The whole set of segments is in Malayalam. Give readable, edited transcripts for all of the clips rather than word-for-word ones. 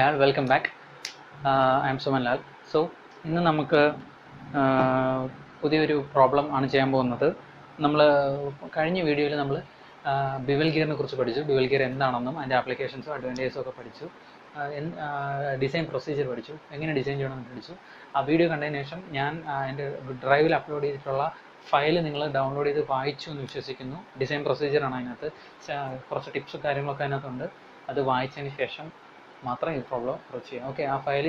Hi all, welcome back. I am Suman Lal. So, ഇന്ന് നമുക്ക് പുതിയൊരു പ്രോബ്ലം ആണ് ചെയ്യാൻ പോകുന്നത്. നമ്മൾ കഴിഞ്ഞ വീഡിയോയിൽ നമ്മൾ ബിവൽ ഗിയറിനെ കുറിച്ച് പഠിച്ചു. ബിവൽ ഗിയർ എന്താണെന്നും അതിൻ്റെ ആപ്ലിക്കേഷൻസും അഡ്വാൻറ്റേജസും ഒക്കെ പഠിച്ചു. ഡിസൈൻ പ്രൊസീജിയർ പഠിച്ചു, എങ്ങനെ ഡിസൈൻ ചെയ്യണമെന്ന് പഠിച്ചു. ആ വീഡിയോ കണ്ടതിന് ശേഷം ഞാൻ എൻ്റെ ഡ്രൈവിൽ അപ്ലോഡ് ചെയ്തിട്ടുള്ള ഫയൽ നിങ്ങൾ ഡൗൺലോഡ് ചെയ്ത് വായിച്ചു എന്ന് വിശ്വസിക്കുന്നു. ഡിസൈൻ പ്രൊസീജിയറാണ് അതിനകത്ത്, കുറച്ച് ടിപ്സും കാര്യങ്ങളൊക്കെ അതിനകത്തുണ്ട്. അത് വായിച്ചതിന് ശേഷം മാത്രം ഈ പ്രോബ്ലം അപ്രോച്ച് ചെയ്യാം. ഓക്കെ, ആ ഫയൽ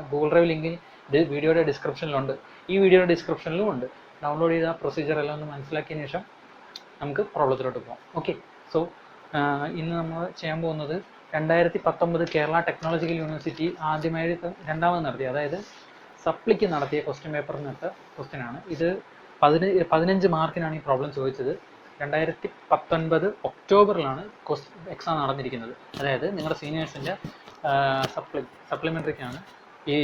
ഗൂഗിൾ ഡ്രൈവ് ലിങ്കിൽ വീഡിയോയുടെ ഡിസ്ക്രിപ്ഷനിലുണ്ട്, ഈ വീഡിയോയുടെ ഡിസ്ക്രിപ്ഷനിലും ഉണ്ട്. ഡൗൺലോഡ് ചെയ്ത പ്രൊസീജിയർ എല്ലാം ഒന്ന് മനസ്സിലാക്കിയതിന് ശേഷം നമുക്ക് പ്രോബ്ലത്തിലോട്ട് പോകാം. ഓക്കെ, സോ ഇന്ന് നമ്മൾ ചെയ്യാൻ പോകുന്നത് 2019 കേരള ടെക്നോളജിക്കൽ യൂണിവേഴ്സിറ്റി ആദ്യമായിട്ട് രണ്ടാമത് നടത്തിയ, അതായത് സപ്ലിക്ക് നടത്തിയ ക്വസ്റ്റ്യൻ പേപ്പറിനകത്ത് ക്വസ്റ്റ്യനാണ് ഇത്. 15 മാർക്കിനാണ് ഈ പ്രോബ്ലം ചോദിച്ചത്. 2019 ഒക്ടോബറിലാണ് എക്സാം നടന്നിരിക്കുന്നത്. അതായത് നിങ്ങളുടെ സീനിയേഴ്സിൻ്റെ സപ്ലിമെൻ്ററിക്കാണ് ഈ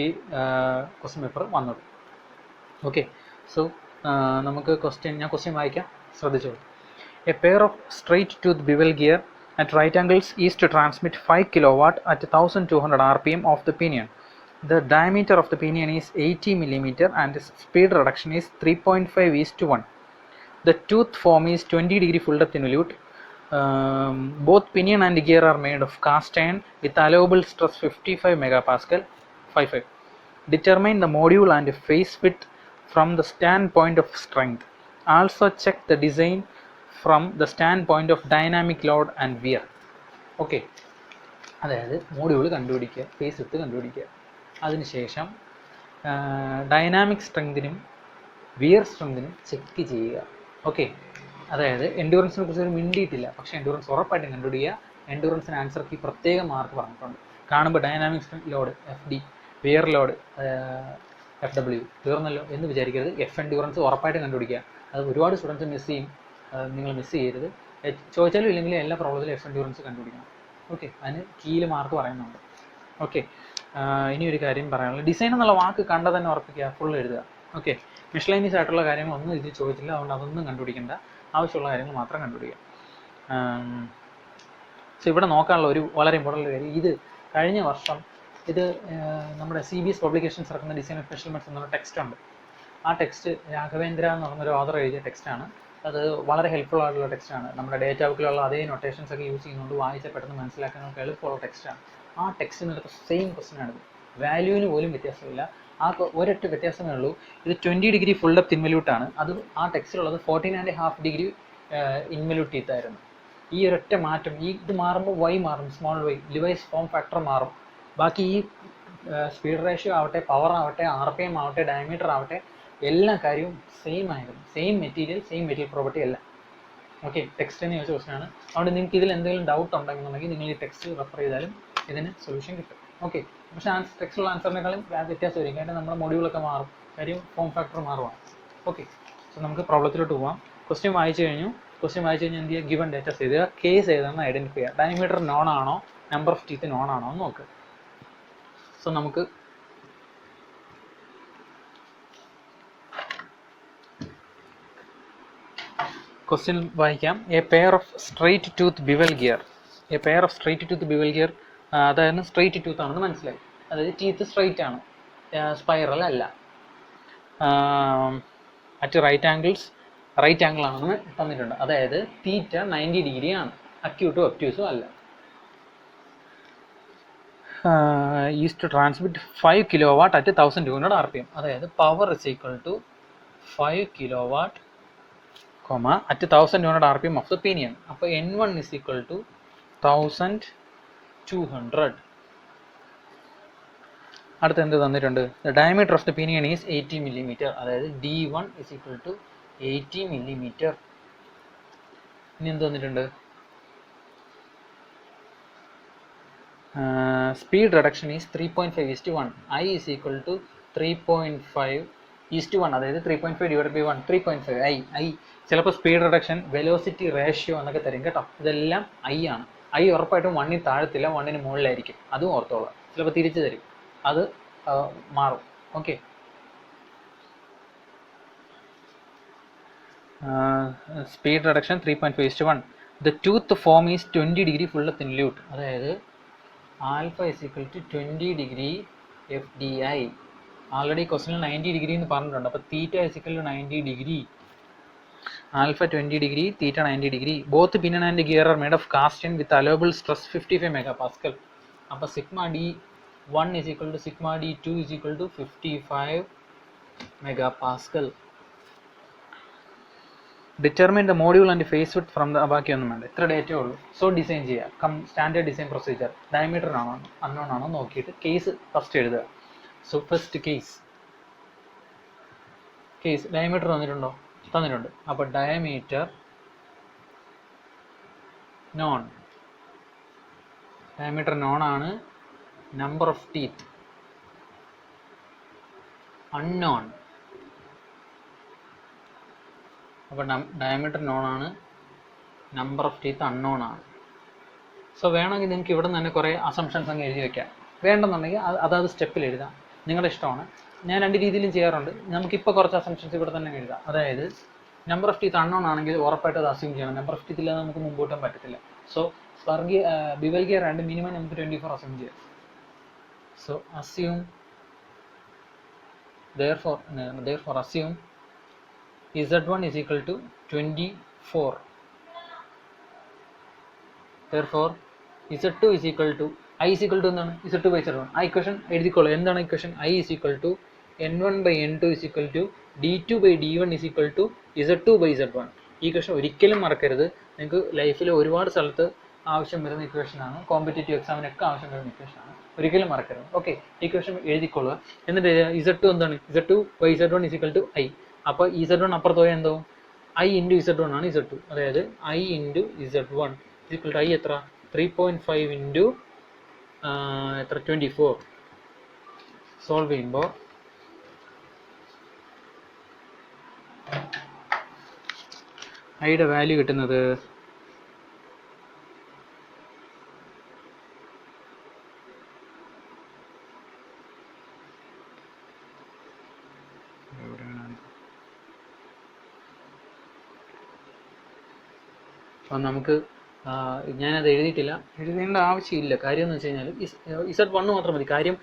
ക്വസ്റ്റ്യൻ പേപ്പർ വന്നത്. ഓക്കെ, സോ നമുക്ക് ഞാൻ ക്വസ്റ്റ്യൻ വായിക്കാം, ശ്രദ്ധിച്ചോളൂ. A pair of straight tooth bevel gear at right angles is to transmit 5 kilowatt at 1200 rpm of the pinion. The diameter of the pinion is 80 mm and the speed reduction is 3.5:1. The tooth form is 20 degree full depth involute. Both pinion and gear are made of cast iron with allowable stress 55 megapascal. 55. Determine the module and face width from the standpoint of strength. Also check the design from the standpoint of dynamic load and wear. Okay, അതായത് മോഡ്യൂൾ കണ്ടുപിടിക്കുക, ഫേസ് വിഡ്ത്ത് കണ്ടുപിടിക്കുക, അതിനുശേഷം ഡൈനാമിക് സ്ട്രെങ്തിനും വിയർ സ്ട്രെങ്തിനും ചെക്ക് ചെയ്യുക. ഓക്കെ, അതായത് എൻഡ്യൂറൻസിനെ കുറിച്ച് ഒരു മിണ്ടിയിട്ടില്ല, പക്ഷേ എൻഡ്യൂറൻസ് ഉറപ്പായിട്ടും കണ്ടുപിടിക്കുക. എൻഡ്യൂറൻസിന് ആൻസർ കീ പ്രത്യേക മാർക്ക് പറഞ്ഞിട്ടുണ്ട്. കാണുമ്പോൾ dynamic load FD, wear load FW, തീർന്നല്ലോ എന്ന് വിചാരിക്കരുത്. എൻഡ്യൂറൻസ് ഉറപ്പായിട്ടും കണ്ടുപിടിക്കുക. അത് ഒരുപാട് സ്റ്റുഡൻസ് മിസ് ചെയ്യും, നിങ്ങൾ മിസ് ചെയ്യരുത്. ചോദിച്ചാലും ഇല്ലെങ്കിലും എല്ലാ പ്രോബ്ലത്തിലും എൻഡ്യൂറൻസ് കണ്ടുപിടിക്കണം. ഓക്കെ, അതിന് കീയിൽ മാർക്ക് പറയുന്നുണ്ട്. ഓക്കെ, ഇനി ഒരു കാര്യം പറയാനുള്ളത്, ഡിസൈൻ എന്നുള്ള വാക്ക് കണ്ടാൽ തന്നെ ഉറപ്പിക്കുക, ഫുൾ എഴുതുക. ഓക്കെ, മിസ്ലൈനിയസ് ആയിട്ടുള്ള കാര്യങ്ങളൊന്നും ഇതിൽ ചോദിച്ചില്ല, അതുകൊണ്ട് അതൊന്നും കണ്ടുപിടിക്കേണ്ട, ആവശ്യമുള്ള കാര്യങ്ങൾ മാത്രം കണ്ടുപിടിക്കുക. സോ ഇവിടെ നോക്കാനുള്ള ഒരു വളരെ ഇമ്പോർട്ടൻ്റ് കാര്യം, ഇത് കഴിഞ്ഞ വർഷം ഇത് നമ്മുടെ CBS പബ്ലിക്കേഷൻസ് ഇറക്കുന്ന ഡിസൈൻ സ്പെഷ്യൽ മെറ്റ്സ് എന്നുള്ള ടെക്സ്റ്റ് ഉണ്ട്. ആ ടെക്സ്റ്റ് രാഘവേന്ദ്ര എന്ന് പറഞ്ഞൊരു ഓഥർ എഴുതിയ ടെക്സ്റ്റാണ്. അത് വളരെ ഹെൽപ്ഫുൾ ആയിട്ടുള്ള ടെക്സ്റ്റാണ്. നമ്മുടെ ഡേറ്റ ബുക്കിലുള്ള അതേ നൊട്ടേഷൻസ് ഒക്കെ യൂസ് ചെയ്യുന്നതുകൊണ്ട് വായിച്ചാൽ പെട്ടെന്ന് മനസ്സിലാക്കാൻ നമുക്ക് എളുപ്പമുള്ള ടെക്സ്റ്റാണ്. ആ ടെക്സ്റ്റിനടുത്ത് സെയിം ക്വസ്റ്റ്യനാണിത്. വാല്യൂവിന് പോലും വ്യത്യാസമില്ല, ഒരൊറ്റ വ്യത്യാസമേ ഉള്ളൂ. ഇത് 20 ഡിഗ്രി ഫുൾ ഡെപ്ത് ഇൻവല്യൂട്ടാണ്. അത് ആ ടെക്സ്റ്റിലുള്ളത് 14.5 ഡിഗ്രി ഇൻവല്യൂട്ട് ടീത്തായിരുന്നു. ഈ ഒരൊറ്റ മാറ്റം, ഇത് മാറുമ്പോൾ Y മാറും, small y, Levi's form factor മാറും. ബാക്കി ഈ സ്പീഡ് റേഷ്യോ ആവട്ടെ, പവർ ആവട്ടെ, RPM ആവട്ടെ, ഡയമീറ്റർ ആവട്ടെ, എല്ലാ കാര്യവും സെയിം ആയിരുന്നു. സെയിം മെറ്റീരിയൽ പ്രോപ്പർട്ടി അല്ല. ഓക്കെ, ടെക്സ്റ്റിനെ ചോദിച്ച ക്വസ്റ്റ്യനാണ്. അതുകൊണ്ട് നിങ്ങൾക്ക് ഇതിൽ എന്തെങ്കിലും ഡൗട്ട് ഉണ്ടെന്നുണ്ടെങ്കിൽ നിങ്ങൾ ഈ ടെക്സ്റ്റ് റെഫർ ചെയ്താലും ഇതിന് സൊല്യൂഷൻ കിട്ടും. ഓക്കെ, പക്ഷേ ടെക്സ്റ്റുള്ള ആൻസറിനേക്കാളും വ്യത്യാസം വരും, കാരണം നമ്മുടെ മൊഡ്യൂളൊക്കെ മാറും, കാര്യം ഫോം ഫാക്ടർ മാറുവാണ്. ഓക്കെ, സോ നമുക്ക് പ്രോബ്ലത്തിലോട്ട് പോകാം. ക്വസ്റ്റ്യൻ വായിച്ചു കഴിഞ്ഞാൽ എന്ത് ചെയ്യുക, ഗിവൺ ഡേറ്റാസ് എഴുതുക, കേസ് ഏതാണെന്ന് ഐഡൻറ്റിഫൈ ചെയ്യുക. ഡയമീറ്റർ നോൺ ആണോ, നമ്പർ ഓഫ് ടീത്ത് നോൺ ആണോ എന്ന് നോക്കുക. സോ നമുക്ക് ക്വസ്റ്റ്യൻ വായിക്കാം. A pair of straight tooth bevel gear. അതായത് സ്ട്രെയിറ്റ് ടൂത്ത് ആണെന്ന് മനസ്സിലായി, അതായത് ടീത്ത് സ്ട്രെയിറ്റ് ആണ്, സ്പൈറൽ അല്ല. അറ്റ് റൈറ്റ് ആംഗിൾ ആണെന്ന് തന്നിട്ടുണ്ട്. അതായത് തീറ്റ 90 ഡിഗ്രി ആണ്, അക്യൂട്ടും ഒബ്റ്റ്യൂസും അല്ല. Is to transmit 5 kilowatt at 1200 rpm. അതായത് power is equal to 5 kilowatt at 1200 rpm of the pinion. അപ്പോൾ N1 is equal to 1200. അടുത്ത് എന്ത് തന്നിട്ടുണ്ട്, the diameter of the pinion is 80 mm. അതായത് D1 is equal to 80 mm. ഇനി എന്ത് തന്നിട്ടുണ്ട്, speed reduction is 3.5:1. I is equal to 3.5:1. അതായത് 3.5 ഡിവൈഡ് ബൈ 1, 3.5. I ചിലപ്പോൾ സ്പീഡ് റിഡക്ഷൻ, വെലോസിറ്റി റേഷ്യോ എന്നൊക്കെ തരും കേട്ടോ. ഇതെല്ലാം I ആണ്. I ഉറപ്പായിട്ടും 1ൽ താഴത്തില്ല, 1ന് മുകളിലായിരിക്കും, അതും ഓർത്തോളാം. ചിലപ്പോൾ തിരിച്ചു തരും, അത് മാറും. Okay, speed reduction 3.5:1. The tooth form is 20 degree full depth involute. അതായത് alpha is equal to 20 degree F D I. Already ക്വസ്റ്റിനിൽ 90 ഡിഗ്രി എന്ന് പറഞ്ഞിട്ടുണ്ട്. അപ്പോൾ theta is equal to 90 degree. Alpha 20 degree, theta 90 degree. Both pin and gear are made of cast iron with allowable stress 55 megapascal. അപ്പോൾ sigma d1 is equal to sigma d2 is equal to 55 megapascal. Determine the module and phase width from the ബാക്കിയൊന്നും വേണ്ട, ഇത്ര ഡേറ്റേ ഉള്ളൂ. സോ ഡിസൈൻ ചെയ്യുക. Standard design procedure. ഡയമീറ്റർ ആണോ അൺനോൺ ആണോ നോക്കിയിട്ട് കേസ് ഫസ്റ്റ് എഴുതുക. സോ ഫസ്റ്റ് കേസ് ഡയമീറ്റർ തന്നിട്ടുണ്ടോ? തന്നിട്ടുണ്ട്. അപ്പോൾ ഡയമീറ്റർ നോൺ ആണ്. Number of teeth unknown. അപ്പോൾ ഡയമീറ്റർ നോൺ ആണ്, നമ്പർ ഓഫ് ടീത്ത് അൺനോൺ ആണ്. സോ വേണമെങ്കിൽ നിങ്ങൾക്ക് ഇവിടെ നിന്ന് തന്നെ കുറേ അസംഷൻസ് അങ്ങ് എഴുതി വയ്ക്കാം. വേണ്ടെന്നുണ്ടെങ്കിൽ അതാത് സ്റ്റെപ്പിൽ എഴുതാം, നിങ്ങളുടെ ഇഷ്ടമാണ്. ഞാൻ രണ്ട് രീതിയിലും ചെയ്യാറുണ്ട്. നമുക്കിപ്പോൾ കുറച്ച് അസംഷൻസ് ഇവിടെ തന്നെ എഴുതാം. അതായത് നമ്പർ ഓഫ് ടീത്ത് അൺനോൺ ആണെങ്കിൽ ഉറപ്പായിട്ട് അത് അസ്യൂം ചെയ്യണം. നമ്പർ ഓഫ് ടീത്ത് ഇല്ലാതെ നമുക്ക് മുമ്പോട്ടും പറ്റത്തില്ല. So bevel gear and minimum നമുക്ക് 24 അസ്യൂം ചെയ്യാം. So assume therefore assume z1 is equal to 24. Therefore z2 is equal to I is equal to എന്താണ്? z2 by z1. ആ ഇക്വേഷൻ എഴുതിക്കോളൂ. എന്താണ് equation? I is equal to n1 by n2 is equal to d2 by d1 is equal to z2 by z1. ഈ ഇക്വേഷൻ ഒരിക്കലും മറക്കരുത്. നിങ്ങൾക്ക് ലൈഫിൽ ഒരുപാട് സ്ഥലത്ത് ആവശ്യം വരുന്ന ഇക്വേഷനാണ്. കോമ്പറ്റേറ്റീവ് എക്സാമിനൊക്കെ ആവശ്യം വരുന്ന ഇക്വേഷനാണ്. ഒരിക്കലും മറക്കരുത്. ഓക്കെ, ഇക്വേഷൻ എഴുതിക്കൊള്ളുക. എന്നിട്ട് z2 എന്താണ്? z2 by z1 is equal to I. അപ്പോൾ z1 അപ്പുറത്ത് പോയാൽ എന്തോ I ഇൻറ്റു z1 ആണ് z2. അതായത് I into z1 is equal to I എത്ര? 3.5 ഇൻറ്റു എത്ര? 24. സോൾവ് ചെയ്യുമ്പോൾ ഐയുടെ വാല്യൂ കിട്ടുന്നത് അപ്പം നമുക്ക് ഞാനത് എഴുതിയിട്ടില്ല, എഴുതേണ്ട ആവശ്യമില്ല. കാര്യം എന്ന് വെച്ച് കഴിഞ്ഞാൽ z1 മാത്രം മതി. കാര്യം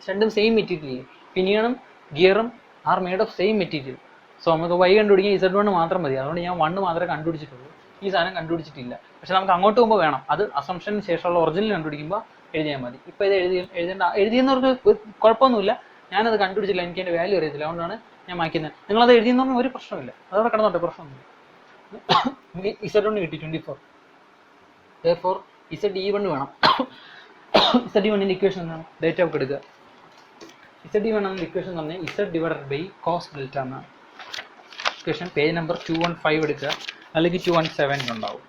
രണ്ടും സെയിം മെറ്റീരിയൽ, പിനിയണും ഗിയറും are made of same material. So നമുക്ക് y കണ്ടുപിടിക്കാൻ z1 മാത്രം മതി. അതുകൊണ്ട് ഞാൻ 1 മാത്രമേ കണ്ടുപിടിച്ചിട്ടുള്ളൂ, ഈ സാധനം കണ്ടുപിടിച്ചിട്ടില്ല. പക്ഷെ നമുക്ക് അങ്ങോട്ട് പോകുമ്പോൾ വേണം. അത് അസംഷന് ശേഷമുള്ള ഒറിജിനൽ കണ്ടുപിടിക്കുമ്പോൾ എഴുതിയാൽ മതി. ഇപ്പോൾ ഇത് എഴുതിയെന്നവർക്ക് കുഴപ്പമൊന്നുമില്ല. ഞാനത് കണ്ടുപിടിച്ചില്ല, എനിക്ക് അതിൻ്റെ വാല്യൂ അറിയത്തില്ല, അതുകൊണ്ടാണ് ഞാൻ മായ്ക്കുന്നത്. നിങ്ങളത് എഴുതിയെന്നൊന്നും ഒരു പ്രശ്നമില്ല, അതവിടെ കിടന്നോട്ടെ, പ്രശ്നമൊന്നുമില്ല. z1 കിട്ടി 24. therefore z1 വേണം. z1 ഇക്വേഷൻ എന്താണ്? ഡേറ്റ ഒക്കെ എടുക്കുക. z1 എന്ന ഇക്വേഷൻ എന്ന് പറഞ്ഞാൽ z divided by cos delta എന്നാണ് ഇക്വേഷൻ. പേജ് നമ്പർ 215 എടുക്കുക, അല്ലെങ്കിൽ 217 ഉണ്ടാവും.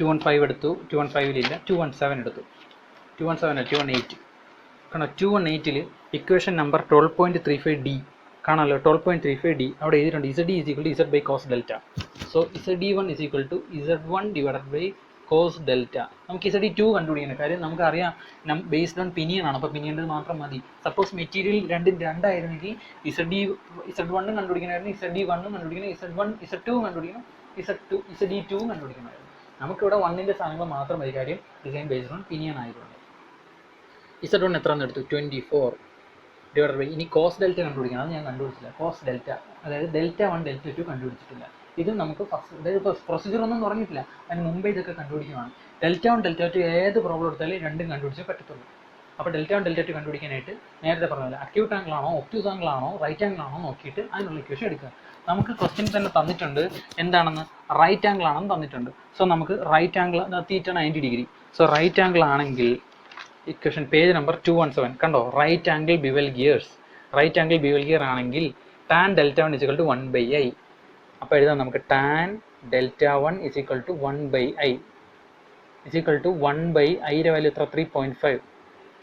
215 എടുത്തു, 215 217 എടുത്തു. 218 കാരണം 218 ഇക്വേഷൻ നമ്പർ 12.35D കാണാമല്ലോ. 12.35D അവിടെ എഴുതിയിട്ടുണ്ട്. z is equal to z by cos delta. So z1 is equal to z1 divided by cos delta. നമുക്ക് z2 കണ്ടുപിടിക്കണം. കാര്യം നമുക്കറിയാം ബേസ്ഡ് ഓൺ പിനിയൻ ആണ്. അപ്പോൾ പിനിയൻ്റെ മാത്രം മതി. സപ്പോസ് മെറ്റീരിയൽ രണ്ടായിരുന്നെങ്കിൽ z1 കണ്ടുപിടിക്കണമായിരുന്നു, z1 കണ്ടുപിടിക്കണം, z2 കണ്ടുപിടിക്കണം, z2 കണ്ടുപിടിക്കണമായിരുന്നു. നമുക്കിവിടെ 1ൻ്റെ സ്ഥാനങ്ങൾ മാത്രം മതി. കാര്യം ഡിസൈൻ ബേസ്ഡ് ഓൺ പിനിയൻ ആയതുകൊണ്ട്. z1 എത്ര എടുത്തു? 24 ഡിവൈഡ് ബൈ, ഇനി കോസ് ഡെൽറ്റ കണ്ടുപിടിക്കണം. അത് ഞാൻ കണ്ടുപിടിച്ചില്ല. കോസ് ഡെൽറ്റ, അതായത് Δ1 Δ2 കണ്ടുപിടിച്ചിട്ടില്ല. ഇത് നമുക്ക് ഫസ്റ്റ്, അതായത് ഇപ്പോൾ പ്രൊസീജിയർ ഒന്നും തുടങ്ങിയിട്ടില്ല, അതിന് മുമ്പേ ഇതൊക്കെ കണ്ടുപിടിക്കുകയാണ്. Δ1 Δ2 ഏത് പ്രോബ്ലം എടുത്താലും രണ്ടും കണ്ടുപിടിച്ചേ പറ്റത്തുള്ളൂ. അപ്പോൾ Δ1 Δ2 കണ്ടുപിടിക്കാനായിട്ട് നേരത്തെ പറഞ്ഞില്ല, അക്യൂട്ട് ആംഗിൾ ആണോ, ഒബ്റ്റ്യൂസ് ആംഗിൾ ആണോ, റൈറ്റ് ആംഗിൾ ആണോ നോക്കിയിട്ട് അതിനുള്ള ഇക്വേഷൻ എടുക്കുക. നമുക്ക് ക്വസ്റ്റ്യൻ തന്നെ തന്നിട്ടുണ്ട് എന്താണെന്ന്, റൈറ്റ് ആംഗിൾ ആണെന്ന് തന്നിട്ടുണ്ട്. സോ നമുക്ക് right angle theta 90 degree. So right angle ആണെങ്കിൽ ഇക്വേഷൻ പേജ് നമ്പർ 217 കണ്ടോ, right angle bevel gears. Right angle bevel gear ആണെങ്കിൽ tan Δ1 is equal to 1/i. അപ്പോൾ എഴുതാം നമുക്ക് tan Δ1 is equal to 1/i is equal to 1/i യുടെ വാല്യൂ എത്ര? 3.5.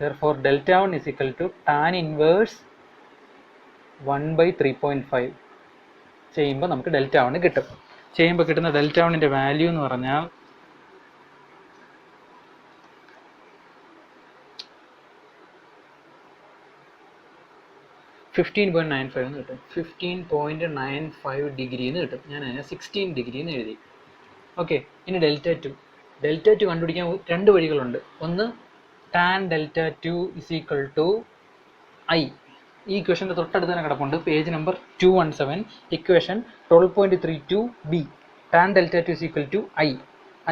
therefore Δ1 is equal to tan inverse 1/3.5 ചെയ്യുമ്പോൾ നമുക്ക് Δ1 കിട്ടും. ചെയ്യുമ്പോൾ കിട്ടുന്ന Δ1ൻ്റെ വാല്യൂ എന്ന് പറഞ്ഞാൽ 15.95 എന്ന് കിട്ടും. 15.95 ഡിഗ്രി എന്ന് കിട്ടും. ഞാൻ അതിനെ 16 ഡിഗ്രി എന്ന് എഴുതി. ഓക്കെ, ഇനി Δ2 ഡെൽറ്റ ടു കണ്ടുപിടിക്കാൻ രണ്ട് വഴികളുണ്ട്. ഒന്ന് tan delta two is equal to I. ഈ ഇക്വേഷൻ്റെ തൊട്ടടുത്ത് തന്നെ കിടപ്പുണ്ട്, page number 217, equation 12.32b. Tan delta two is equal to I.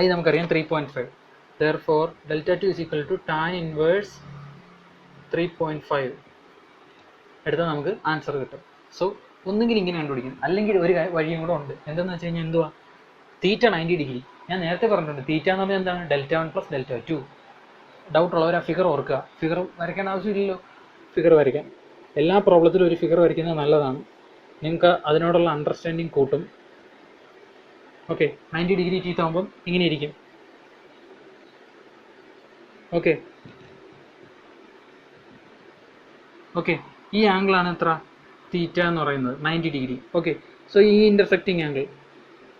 I നമുക്കറിയാം 3.5. therefore delta two is equal to tan inverse 3.5 എടുത്താൽ നമുക്ക് ആൻസർ കിട്ടും. സോ ഒന്നുകിൽ ഇങ്ങനെ കണ്ടുപിടിക്കും, അല്ലെങ്കിൽ ഒരു വഴിയും കൂടെ ഉണ്ട്. എന്തെന്ന് വെച്ച് കഴിഞ്ഞാൽ എന്തുവാ, തീറ്റ 90 ഡിഗ്രി. ഞാൻ നേരത്തെ പറഞ്ഞിട്ടുണ്ട്, തീറ്റ എന്ന് പറഞ്ഞാൽ എന്താണ്, ഡെൽറ്റ 1 പ്ലസ് ഡെൽറ്റ 2. ഡൗട്ട് ഉള്ളവർ ആ ഫിഗർ ഓർക്കുക. ഫിഗർ വരയ്ക്കേണ്ട ആവശ്യമില്ലല്ലോ, ഫിഗർ വരയ്ക്കാം. എല്ലാ പ്രോബ്ലത്തിലും ഒരു ഫിഗർ വരയ്ക്കുന്നത് നല്ലതാണ്, നിങ്ങൾക്ക് അതിനോടുള്ള അണ്ടർസ്റ്റാൻഡിങ് കൂട്ടും. ഓക്കെ, 90 ഡിഗ്രി തീറ്റ ആകുമ്പം ഇങ്ങനെ ഇരിക്കും. ഓക്കെ ഓക്കെ ഈ ആംഗിളാണ് എത്ര, തീറ്റ എന്ന് പറയുന്നത് 90 ഡിഗ്രി. ഓക്കെ, സോ ഈ ഇൻ്റർസെക്റ്റിംഗ് ആംഗിൾ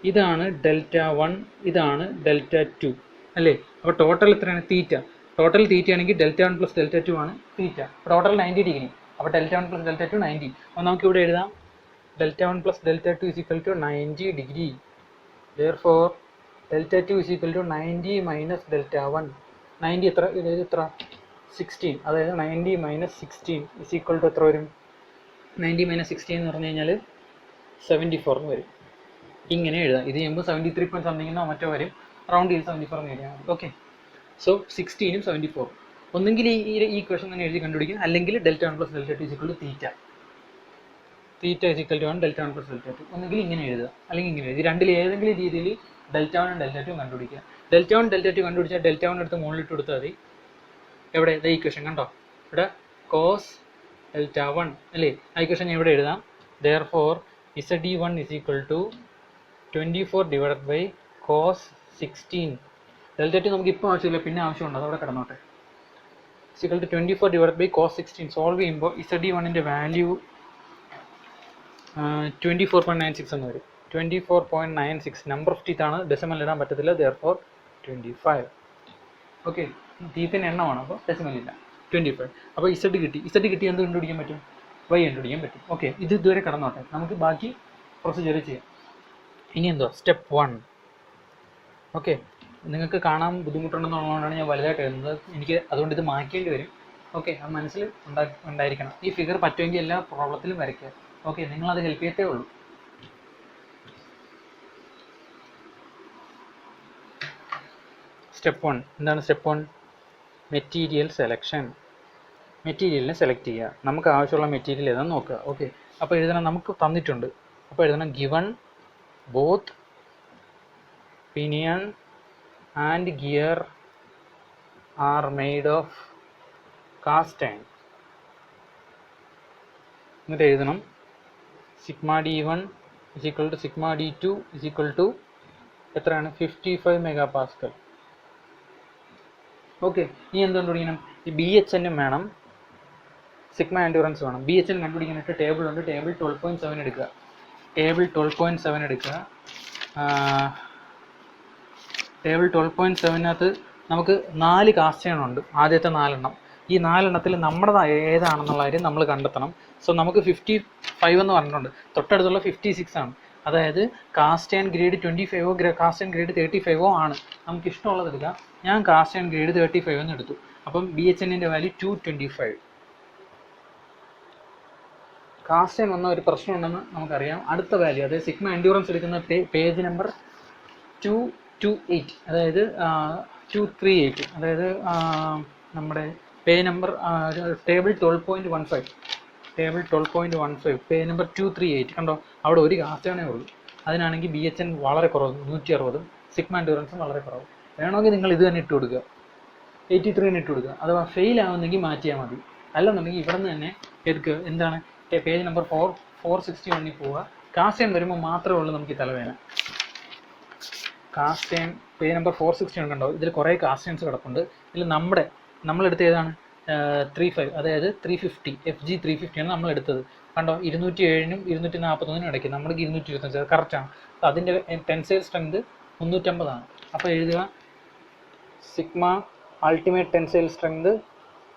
ഇതാണ് ഡെൽറ്റ 1, ഇതാണ് ഡെൽറ്റ 2 അല്ലേ. അപ്പോൾ ടോട്ടൽ എത്രയാണ്, തീറ്റ. ടോട്ടൽ തീറ്റ ആണെങ്കിൽ ഡെൽറ്റ 1 പ്ലസ് ഡെൽറ്റ 2 ആണ് തീറ്റ. Total 90 degree. അപ്പോൾ ഡെൽറ്റ 1 പ്ലസ് ഡെൽറ്റ 2 90. അപ്പോൾ നമുക്കിവിടെ എഴുതാം delta 1 plus delta 2 is equal to 90 degree. therefore delta 2 is equal to 90 minus delta 1. 90 എത്ര, ഇത് എത്ര, 16. അതായത് 90 മൈനസ് 16 ഇസ് ഈക്വൽ ടു എത്ര വരും, 90 മൈനസ് 16 എന്ന് പറഞ്ഞു കഴിഞ്ഞാൽ 74 എന്ന് വരും. ഇങ്ങനെ എഴുതാം. ഇത് ചെയ്യുമ്പോൾ 73 പോയിന്റ് സംതിങ്ങിനോ മറ്റോ വരും, റൗണ്ട് ചെയ്ത് 74 എന്ന് എഴുതിയാൽ മതി. ഓക്കെ, സോ 16ഉം 74. ഒന്നെങ്കിൽ ഈ ഇക്വേഷൻ തന്നെ എഴുതി കണ്ടുപിടിക്കുക, അല്ലെങ്കിൽ delta 1 plus delta 2 is equal to theta. Theta is equal to 1 delta 1 plus delta 2. ഒന്നെങ്കിൽ ഇങ്ങനെ എഴുതുക, അല്ലെങ്കിൽ ഇങ്ങനെ എഴുതി. രണ്ടിൽ ഏതെങ്കിലും രീതിയിൽ ഡെൽറ്റ 1 ഡെൽറ്റ 2 കണ്ടുപിടിക്കുക. ഡെൽറ്റ 1 ഡെൽറ്റ 2 കണ്ടുപിടിച്ചാൽ ഡെൽറ്റ 1 എടുത്ത് മുകളിലിട്ട് കൊടുത്താൽ മതി. എവിടെ, ഈ ഇക്വേഷൻ കണ്ടോ, ഇവിടെ കോസ് ഡെൽറ്റ 1 അല്ലേ. ആ ഇക്വേഷൻ ഞാൻ ഇവിടെ എഴുതാം. therefore ZD1 is equal to 24 divided by cos 16. Delta 2 നമുക്ക് ഇപ്പോൾ ആവശ്യമില്ല, പിന്നെ ആവശ്യമുണ്ട്, അതവിടെ കിടന്നോട്ടെ. is equal to 24 divided by cos 16. Solve ചെയ്യുമ്പോൾ ZD1ൻ്റെ വാല്യൂ 24.96 എന്ന് വരും. 24.96 നമ്പർ ഓഫ് ടീത്ത് ആണ്, ഡെസിമൽ ഇടാൻ പറ്റത്തില്ല. therefore 25. ഓക്കെ, ടീത്തിൻ്റെ എണ്ണമാണ്, അപ്പോൾ ഡെസിമൽ ഇല്ല. 25. അപ്പോൾ ഇസഡ് കിട്ടി. ഇസഡ് കിട്ടി എന്ത് കണ്ടുപിടിക്കാൻ പറ്റും, വൈ കണ്ടുപിടിക്കാൻ പറ്റും. ഓക്കെ, ഇത് ഇതുവരെ കടന്നോട്ടെ, നമുക്ക് ബാക്കി പ്രൊസീജിയർ ചെയ്യാം. ഇനി എന്തോ സ്റ്റെപ്പ് 1. ഓക്കെ, നിങ്ങൾക്ക് കാണാൻ ബുദ്ധിമുട്ടുണ്ടെന്നുള്ളതുകൊണ്ടാണ് ഞാൻ വലുതായിട്ട് എഴുതുന്നത്, എനിക്ക് അതുകൊണ്ട് ഇത് മാറ്റേണ്ടി വരും. ഓക്കെ, അത് മനസ്സിൽ ഉണ്ടായിരിക്കണം. ഈ ഫിഗർ പറ്റുമെങ്കിൽ എല്ലാ പ്രോബ്ലത്തിലും വരയ്ക്കുക. ഓക്കെ, നിങ്ങളത് ഹെൽപ്പ് ചെയ്യത്തേ ഉള്ളൂ. സ്റ്റെപ്പ് 1 എന്താണ്? Step 1 material selection. മെറ്റീരിയലിനെ സെലക്ട് ചെയ്യുക. നമുക്ക് ആവശ്യമുള്ള മെറ്റീരിയൽ ഏതാണെന്ന് നോക്കുക. ഓക്കെ, അപ്പോൾ എഴുതണം, നമുക്ക് തന്നിട്ടുണ്ട്. അപ്പോൾ എഴുതണം given both pinion and gear are made of cast iron. എന്നിട്ട് എഴുതണം sigma D1 is equal to sigma D2 is equal to എത്രയാണ്, 55 MPa. ഓക്കെ, ഇനി എന്ത് കണ്ടുപിടിക്കണം, ഈ BHN വേണം, സിഗ്മ എൻഡ്യൂറൻസ് വേണം. BHN കണ്ടുപിടിക്കാനായിട്ട് ടേബിൾ ഉണ്ട്, ടേബിൾ 12.7 എടുക്കുക. ടേബിൾ 12.7 എടുക്കുക. ടേബിൾ 12.7-നകത്ത് നമുക്ക് 4 കാസ്റ്റ് അയൺ ഉണ്ട്, ആദ്യത്തെ 4 എണ്ണം. ഈ 4 എണ്ണത്തിൽ നമ്മുടെ ഏതാണെന്നുള്ള കാര്യം നമ്മൾ കണ്ടെത്തണം. സോ നമുക്ക് 55 എന്ന് പറഞ്ഞിട്ടുണ്ട്, തൊട്ടടുത്തുള്ള 56 ആണ്. അതായത് കാസ്റ്റ് അയൺ ഗ്രേഡ് 25-ഓ കാസ്റ്റ് അയൺ ഗ്രേഡ് 35-ഓ ആണ്. നമുക്ക് ഇഷ്ടമുള്ളത് എടുക്കാം. ഞാൻ കാസ്റ്റ് അയൺ ഗ്രേഡ് 35 എന്ന് എടുത്തു. അപ്പം BHNൻ്റെ വാല്യൂ 225. കാസ്റ്റ് അയൺ വന്ന ഒരു പ്രശ്നം ഉണ്ടെന്ന് നമുക്കറിയാം. അടുത്ത വാല്യൂ, അതായത് സിഗ്മ എൻഡ്യൂറൻസ് എടുക്കുന്ന പേജ് നമ്പർ 228, അതായത് 238, അതായത് നമ്മുടെ page number table 12.15, table 12.15 page number 238 കണ്ടോ, അവിടെ ഒരു കാസ്റ്റ് അയണേ ഉള്ളൂ. അതിനാണെങ്കിൽ BHN വളരെ കുറവ്, 160, സിഗ്മ എൻഡ്യൂറൻസും വളരെ കുറവ്. വേണമെങ്കിൽ നിങ്ങൾ ഇത് തന്നെ ഇട്ട് കൊടുക്കുക, 83 തന്നെ ഇട്ട് കൊടുക്കുക. അഥവാ ഫെയിൽ ആവുന്നെങ്കിൽ മാറ്റിയാൽ മതി. അല്ലെന്നുണ്ടെങ്കിൽ ഇവിടെ നിന്ന് തന്നെ എടുക്കുക. എന്താണ്, പേജ് നമ്പർ 461 പോവുക. കാസ്റ്റ് അയൺ വരുമ്പോൾ മാത്രമേ ഉള്ളൂ നമുക്ക് ഈ തലവേദന. കാസ്റ്റ് അയൺ പേജ് നമ്പർ 461 കണ്ടോ, ഇതിൽ കുറേ കാസ്റ്റ് അയൺസ് കിടപ്പുണ്ട്. ഇതിൽ നമ്മളെടുത്ത് ഏതാണ്, 35, അതായത് 350, FG 350 ആണ് നമ്മളെടുത്തത്. കണ്ടോ, 207-നും 241-നും ഇടയ്ക്ക്, നമ്മൾക്ക് 225, കറക്റ്റാണ്. അതിൻ്റെ ടെൻസൈൽ സ്ട്രെങ്ത് 350 ആണ്. അപ്പോൾ എഴുതുക sigma ultimate tensile strength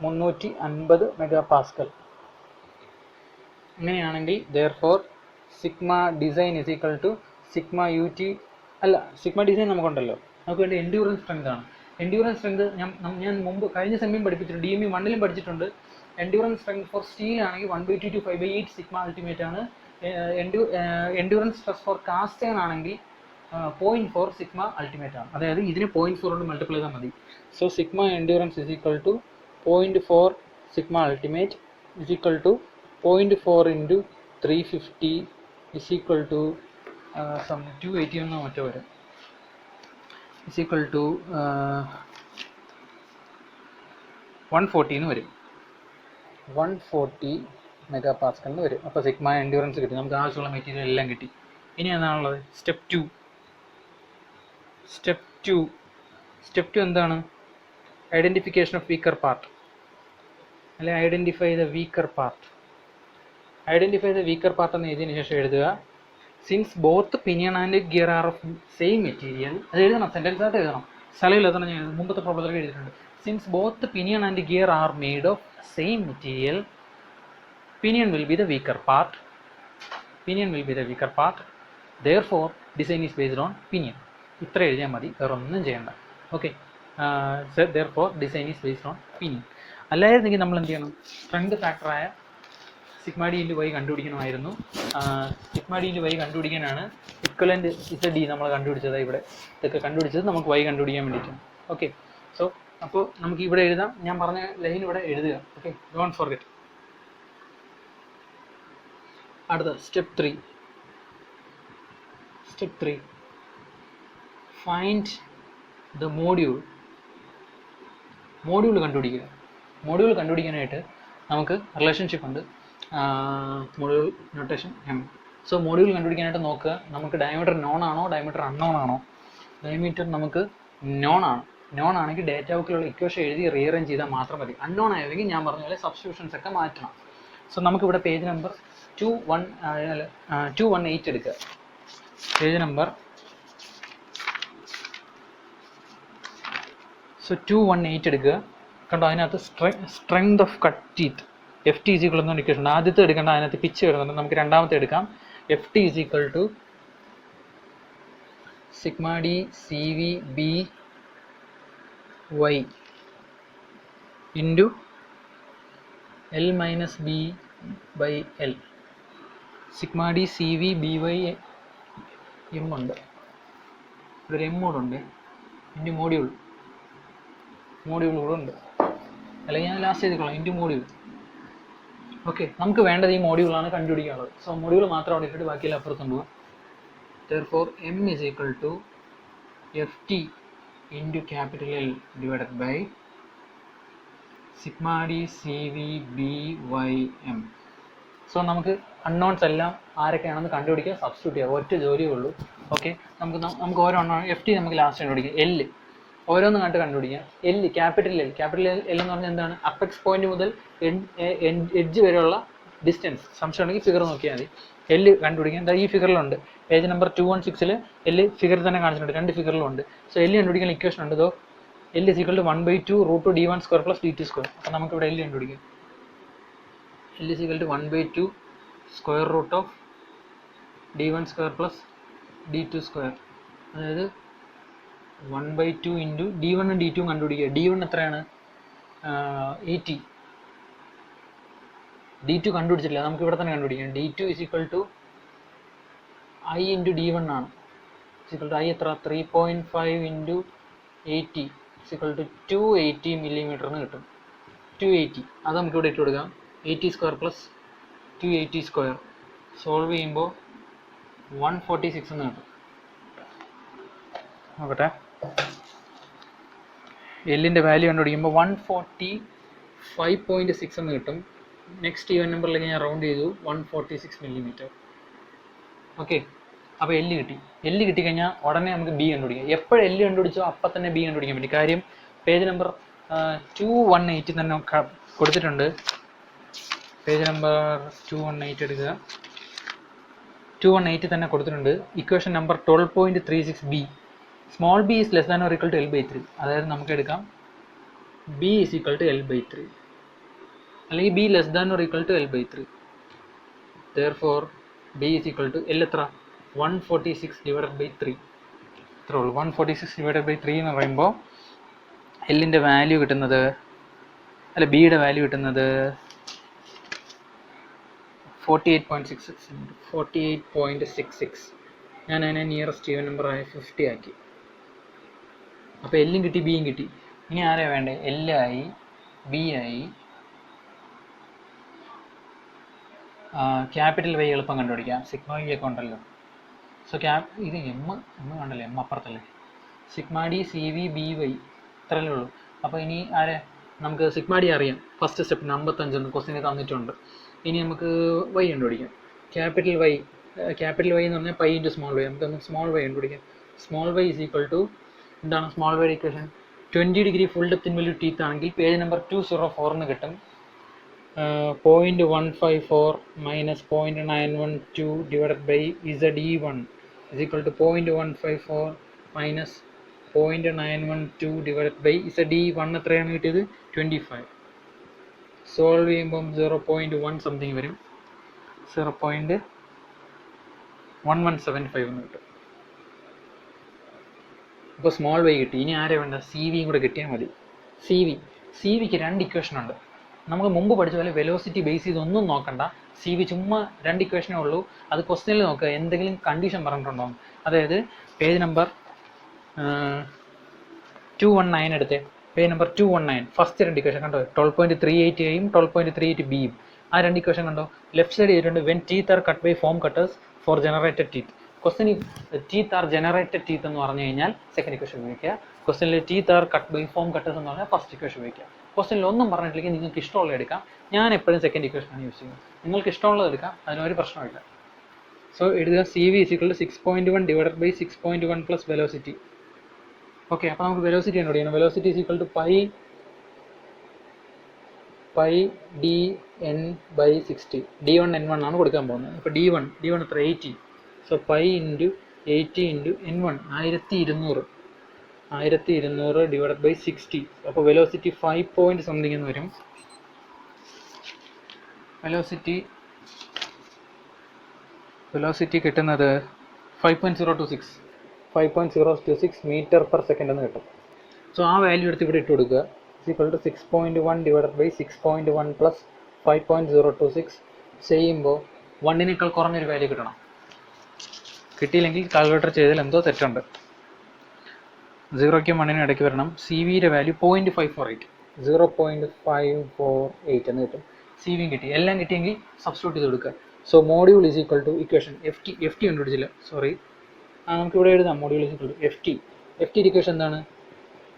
350 MPa. അങ്ങനെയാണെങ്കിൽ therefore sigma design is equal to sigma UT, അല്ല സിഗ്മ ഡിസൈൻ നമുക്കുണ്ടല്ലോ, നമുക്ക് വേണ്ടി എൻഡ്യൂറൻസ് സ്ട്രെങ്ത് ആണ്. എൻഡ്യൂറൻസ് സ്ട്രെങ്ത് ഞാൻ മുമ്പ് കഴിഞ്ഞ സെമ്മിയും പഠിപ്പിച്ചിട്ടുണ്ട്, DME 1-ലും പഠിച്ചിട്ടുണ്ട്. എൻഡ്യൂറൻസ് സ്ട്രെങ്ത് ഫോർ സ്റ്റീൽ ആണെങ്കിൽ 1/2 to 5/8 സിഗ്മ അൾട്ടിമേറ്റ് ആണ്. Endurance stress for cast iron ആണെങ്കിൽ 0.4 സിഗ്മ അൾട്ടിമേറ്റ് ആണ്. അതായത് ഇതിന് 0.4 കൊണ്ട് മൾട്ടിപ്ലൈ ചെയ്താൽ മതി. So sigma endurance is equal to 0.4 sigma ultimate is equal to 0.4 into 350 is equal to 280 എന്നോ മറ്റോ വരും, ഇസ് ഈക്വൽ ടു 140 എന്ന് വരും, 140 മെഗാ പാസ്കലിന് വരും. അപ്പോൾ സിഗ്മ എൻഡ്യൂറൻസ് കിട്ടി, നമുക്ക് ആവശ്യമുള്ള മെറ്റീരിയൽ എല്ലാം കിട്ടി. ഇനി എന്താണുള്ളത്? സ്റ്റെപ്പ് ടു എന്താണ്? ഐഡൻറ്റിഫിക്കേഷൻ ഓഫ് വീക്കർ പാർട്ട്, അല്ലെ identify the weaker part. Identify the weaker part എന്ന് എഴുതിയതിന് ശേഷം എഴുതുക since both pinion and gear are of same material. അത് എഴുതണം, സെൻറ്റൻസ് ആയിട്ട് എഴുതണം, സ്ഥലമില്ലാത്തതാണ് ഞാൻ മുമ്പത്തെ പ്രോബ്ലത്തിലൊക്കെ എഴുതിയിട്ടുണ്ട്. Since both pinion and gear are made of same material, pinion will be the weaker part, therefore design is based on pinion. ഇത്ര എഴുതിയാൽ മതി, വേറെ ഒന്നും ചെയ്യണ്ട. Okay, therefore design is based on pinion. അല്ലായിരുന്നെങ്കിൽ നമ്മൾ എന്ത് ചെയ്യണം? സ്ട്രെങ്ത് ഫാക്ടറായ സിഗ്മ ഡി ഇൻറ്റു വൈ കണ്ടുപിടിക്കണമായിരുന്നു. സിഗ്മ ഡി ഇൻറ്റു വൈ കണ്ടുപിടിക്കാനാണ് ഇക്വലൻ്റ് Z D നമ്മൾ കണ്ടുപിടിച്ചത്. ഇവിടെ ഇതൊക്കെ കണ്ടുപിടിച്ചത് നമുക്ക് വൈ കണ്ടുപിടിക്കാൻ വേണ്ടിയിട്ടാണ്. ഓക്കെ, സോ അപ്പോൾ നമുക്ക് ഇവിടെ എഴുതാം, ഞാൻ പറഞ്ഞ ലൈൻ ഇവിടെ എഴുതുക. Okay, don't forget. അടുത്ത സ്റ്റെപ്പ് 3 ഫൈൻഡ് ദ മോഡ്യൂൾ കണ്ടുപിടിക്കുക. മോഡ്യൂൾ കണ്ടുപിടിക്കാനായിട്ട് നമുക്ക് റിലേഷൻഷിപ്പ് ഉണ്ട്, module notation M. So module കണ്ടുപിടിക്കാനായിട്ട് നോക്കുക, നമുക്ക് ഡയമീറ്റർ നോൺ ആണോ ഡയമീറ്റർ അൺനോൺ ആണോ? ഡയമീറ്റർ നമുക്ക് നോൺ ആണെങ്കിൽ ഡേറ്റ ബുക്കിലുള്ള ഇക്വേഷൻ എഴുതി റീഅറേഞ്ച് ചെയ്താൽ മാത്രം മതി. അൺനോൺ ആയതെങ്കിൽ ഞാൻ പറഞ്ഞ പോലെ സബ്സ്റ്റിറ്റ്യൂഷൻസ് ഒക്കെ മാറ്റണം. സോ നമുക്കിവിടെ പേജ് നമ്പർ 218 എടുക്കുക. പേജ് നമ്പർ 218 എടുക്കുക. കണ്ടോ, അതിനകത്ത് strength of cut teeth FT is equal എന്ന ഇക്വേഷൻ. ആദ്യത്തെ എടുക്കേണ്ട, അതിനകത്ത് പിച്ച് വരുന്നുണ്ട്, നമുക്ക് രണ്ടാമത്തെ എടുക്കാം. FT is equal to sigma D CV BY into L minus B/L. Sigma D CV BY M ഉണ്ട്, ഒരു M കൂടെ ഉണ്ട്, ഇൻറ്റു മോഡ്യൂൾ കൂടെ ഉണ്ട്, അല്ലെങ്കിൽ ഞാൻ ലാസ്റ്റ് ചെയ്തിട്ടുള്ളൂ ഇൻറ്റു മോഡ്യൂൾ. ഓക്കെ, നമുക്ക് വേണ്ടത് ഈ മോഡ്യൂളാണ് കണ്ടുപിടിക്കാനുള്ളത്. സോ മോഡ്യൂൾ മാത്രം അവിടെ ഇട്ടിട്ട് ബാക്കിയെല്ലാം അപ്പുറത്തും പോകാം. therefore M is equal to FT into capital L divided by sigma d CV BY/M. So നമുക്ക് അൺനോൺസ് എല്ലാം ആരൊക്കെയാണെന്ന് കണ്ടുപിടിക്കുക, സബ്സ്റ്റിറ്റ്യൂട്ട് ചെയ്യുക, ഒറ്റ ജോലിയേ ഉള്ളൂ. ഓക്കെ, നമുക്ക് ഓരോ FT നമുക്ക് ലാസ്റ്റ് കണ്ടുപിടിക്കുക, L ഓരോന്നും കണ്ടുപിടിക്കുക. ക്യാപിറ്റൽ L എന്ന് പറഞ്ഞാൽ എന്താണ്? അപ്പെക്സ് പോയിന്റ് മുതൽ എഡ്ജ് വരെയുള്ള ഡിസ്റ്റൻസ്. സംശയം ഉണ്ടെങ്കിൽ ഫിഗർ നോക്കിയാൽ മതി. L കണ്ടുപിടിക്കാൻ ഈ ഫിഗറിലുണ്ട്, പേജ് നമ്പർ 216 L ഫിഗർ തന്നെ കാണിച്ചിട്ടുണ്ട്, 2 ഫിഗറിലുണ്ട്. സോ L കണ്ടുപിടിക്കാൻ ഇക്വേഷൻ ഉണ്ട്, ഇതോ L is equal to 1/2 √2 d1² plus d2². അപ്പോൾ നമുക്ക് ഇവിടെ L കണ്ടുപിടിക്കാം. L is equal to 1/2 square root of d1² plus d2². അതായത് 1/2 ഇൻറ്റു D1 D2 കണ്ടുപിടിക്കുക. D1 എത്രയാണ്? 80. D2 കണ്ടുപിടിച്ചിട്ടില്ല, നമുക്ക് ഇവിടെ തന്നെ കണ്ടുപിടിക്കാം. D2 is equal to I into D1 ആണ്. is equal to I എത്ര? 3.5 ഇൻറ്റു 80 is equal to 280 മില്ലിമീറ്ററിന് കിട്ടും. 280 അത് നമുക്ക് ഇവിടെ ഇട്ട് കൊടുക്കാം. 80² plus 280². സോൾവ് ചെയ്യുമ്പോൾ 146 എന്ന് കിട്ടും. നോക്കട്ടെ, എല്ലിൻ്റെ വാല്യൂ കണ്ടുപിടിക്കുമ്പോൾ 145.6 എന്ന് കിട്ടും. നെക്സ്റ്റ് ഈവൻ നമ്പറിലേക്ക് ഞാൻ റൗണ്ട് ചെയ്തു, 146 മില്ലിമീറ്റർ. ഓക്കെ, അപ്പോൾ എല്ല് കിട്ടിക്കഴിഞ്ഞാൽ ഉടനെ നമുക്ക് B കണ്ടുപിടിക്കാം. എപ്പോഴും എല്ല് കണ്ടുപിടിച്ചോ അപ്പം തന്നെ B കണ്ടുപിടിക്കാൻ പറ്റും. കാര്യം പേജ് നമ്പർ 218 തന്നെ കൊടുത്തിട്ടുണ്ട്. പേജ് നമ്പർ 218 എടുക്കുക. 218 തന്നെ കൊടുത്തിട്ടുണ്ട്. Equation number 12.36B. Small b is less than or equal to L/3. അതായത് നമുക്ക് എടുക്കാം B is equal to L/3, അല്ലെങ്കിൽ B less than or equal to L/3. therefore B is equal to L എത്ര? 146 divided by 3. ഇത്രേ ഉള്ളൂ. 146/3 എന്ന് പറയുമ്പോൾ എല്ലിൻ്റെ വാല്യൂ കിട്ടുന്നത്, അല്ല ബിയുടെ വാല്യൂ കിട്ടുന്നത് 48.66. ഞാൻ അതിനെ നിയറസ്റ്റ് ഈവൻ നമ്പറായ 50 ആക്കി. അപ്പോൾ എല്ലും കിട്ടി, ബിയും കിട്ടി. ഇനി ആരെയാണ് വേണ്ടേ? എല്ലായി, ബി ആയി, ക്യാപിറ്റൽ വൈ എളുപ്പം കണ്ടുപിടിക്കാം. സിഗ്മ വൈ ഒക്കെ ഉണ്ടല്ലോ. സോ ഇത് എം കണ്ടല്ലേ, എം അപ്പുറത്തല്ലേ. Sigma D C V B Y ഇത്രയല്ലേ ഉള്ളൂ. അപ്പോൾ ഇനി നമുക്ക് സിഗ്മ ഡി അറിയാം. ഫസ്റ്റ് സ്റ്റെപ്പിന് 55 ക്വസ്റ്റിന് തന്നിട്ടുണ്ട്. ഇനി നമുക്ക് വൈ കണ്ടുപിടിക്കാം. ക്യാപിറ്റൽ വൈ എന്ന് പറഞ്ഞാൽ പൈ ഇൻറ്റു സ്മോൾ വൈ. നമുക്ക് സ്മോൾ വൈ കണ്ടുപിടിക്കാം. Small Y is equal to എന്താണ് സ്മോൾ വൈയുടെ equation? 20 degree full depth in value teeth ആണെങ്കിൽ പേജ് നമ്പർ 204 കിട്ടും. 0.154 minus 0.912 divided by ZE1 is equal to 0.154 minus 0.912 divided by ZE1 എത്രയാണ് കിട്ടിയത്? 25. സോൾവ് ചെയ്യുമ്പം 0.1 സംതിങ് വരും. 0.1175 എന്ന് കിട്ടും. അപ്പോൾ സ്മോൾ വൈ കിട്ടി. ഇനി ആരെ വേണ്ട? സി വിയും കൂടെ കിട്ടിയാൽ മതി. സി വിക്ക് 2 ഇക്വേഷൻ ഉണ്ട്. നമുക്ക് മുമ്പ് പഠിച്ച പോലെ വെലോസിറ്റി ബേസ് ചെയ്തൊന്നും നോക്കണ്ട. സി വി ചുമ്മാ 2 ഇക്വേഷനേ ഉള്ളൂ. അത് ക്വസ്റ്റ്യനിൽ നോക്കുക എന്തെങ്കിലും കണ്ടീഷൻ പറഞ്ഞിട്ടുണ്ടോ. അതായത് പേജ് നമ്പർ 219 എടുത്തേ. പേജ് നമ്പർ 219 ഫസ്റ്റ് 2 ഇക്വേഷൻ കണ്ടോ? 12.38 12.38 ബിയും. ആ 2 ഇക്വേഷൻ കണ്ടോ? ലെഫ്റ്റ് സൈഡ് ചെയ്തിട്ടുണ്ട് when teeth are cut by form cutters for generated teeth. Question teeth are generated teeth എന്ന് പറഞ്ഞു കഴിഞ്ഞാൽ സെക്കൻഡ് ഇക്വേഷൻ ഉപയോഗിക്കുക. ക്വസ്റ്റ്യനിൽ teeth are cut by form cutters എന്ന് പറഞ്ഞാൽ ഫസ്റ്റ് ഇക്വേഷൻ ഉപയോഗിക്കുക. ക്വസ്റ്റ്യനിൽ ഒന്നും പറഞ്ഞിട്ടില്ലെങ്കിൽ നിങ്ങൾക്ക് ഇഷ്ടമുള്ളത് എടുക്കാം. ഞാൻ എപ്പോഴും സെക്കൻഡ് ഇക്വേഷനാണ് യൂസ് ചെയ്യുന്നത്. നിങ്ങൾക്ക് ഇഷ്ടമുള്ളത് എടുക്കാം, അതിനൊരു പ്രശ്നമില്ല. സോ എഴുതുക C V is equal to 6.1 divided by 6.1 plus velocity. Okay, അപ്പോൾ നമുക്ക് വെലോസിറ്റി കണ്ടുപിടിക്കണം. Velocity is equal to pi D N by 60. D1 N1 ആണ് കൊടുക്കാൻ പോകുന്നത്. അപ്പോൾ D1 എത്ര? 80. So pi into 80 into N1 1200 divided by 60. അപ്പോൾ വെലോസിറ്റി 5 പോയിന്റ് സംതിങ് എന്ന് വരും. വെലോസിറ്റി കിട്ടുന്നത് 5.026 മീറ്റർ പെർ സെക്കൻഡ് എന്ന് കിട്ടും. സോ ആ വാല്യൂ എടുത്ത് ഇവിടെ ഇട്ട് കൊടുക്കുക. Equal to 6.1 divided by 6.1 plus 5.026 ചെയ്യുമ്പോൾ 1നേക്കാൾ കുറഞ്ഞൊരു വാല്യൂ കിട്ടണം. കിട്ടിയില്ലെങ്കിൽ കാൽക്കുലേറ്റർ ചെയ്തതിൽ എന്തോ തെറ്റുണ്ട്. 0ക്കും 1നും ഇടയ്ക്ക് വരണം. സി വിയുടെ വാല്യൂ 0.548 എന്ന് കിട്ടും. സി വിയും കിട്ടി. എല്ലാം കിട്ടിയെങ്കിൽ സബ്സ്റ്റിറ്റ്യൂട്ട് ചെയ്ത് കൊടുക്കുക. So module is equal to equation F T കണ്ടുപിടിച്ചില്ല, സോറി. നമുക്കിവിടെ എഴുതാം. Module is equal to F T equation എന്താണ്?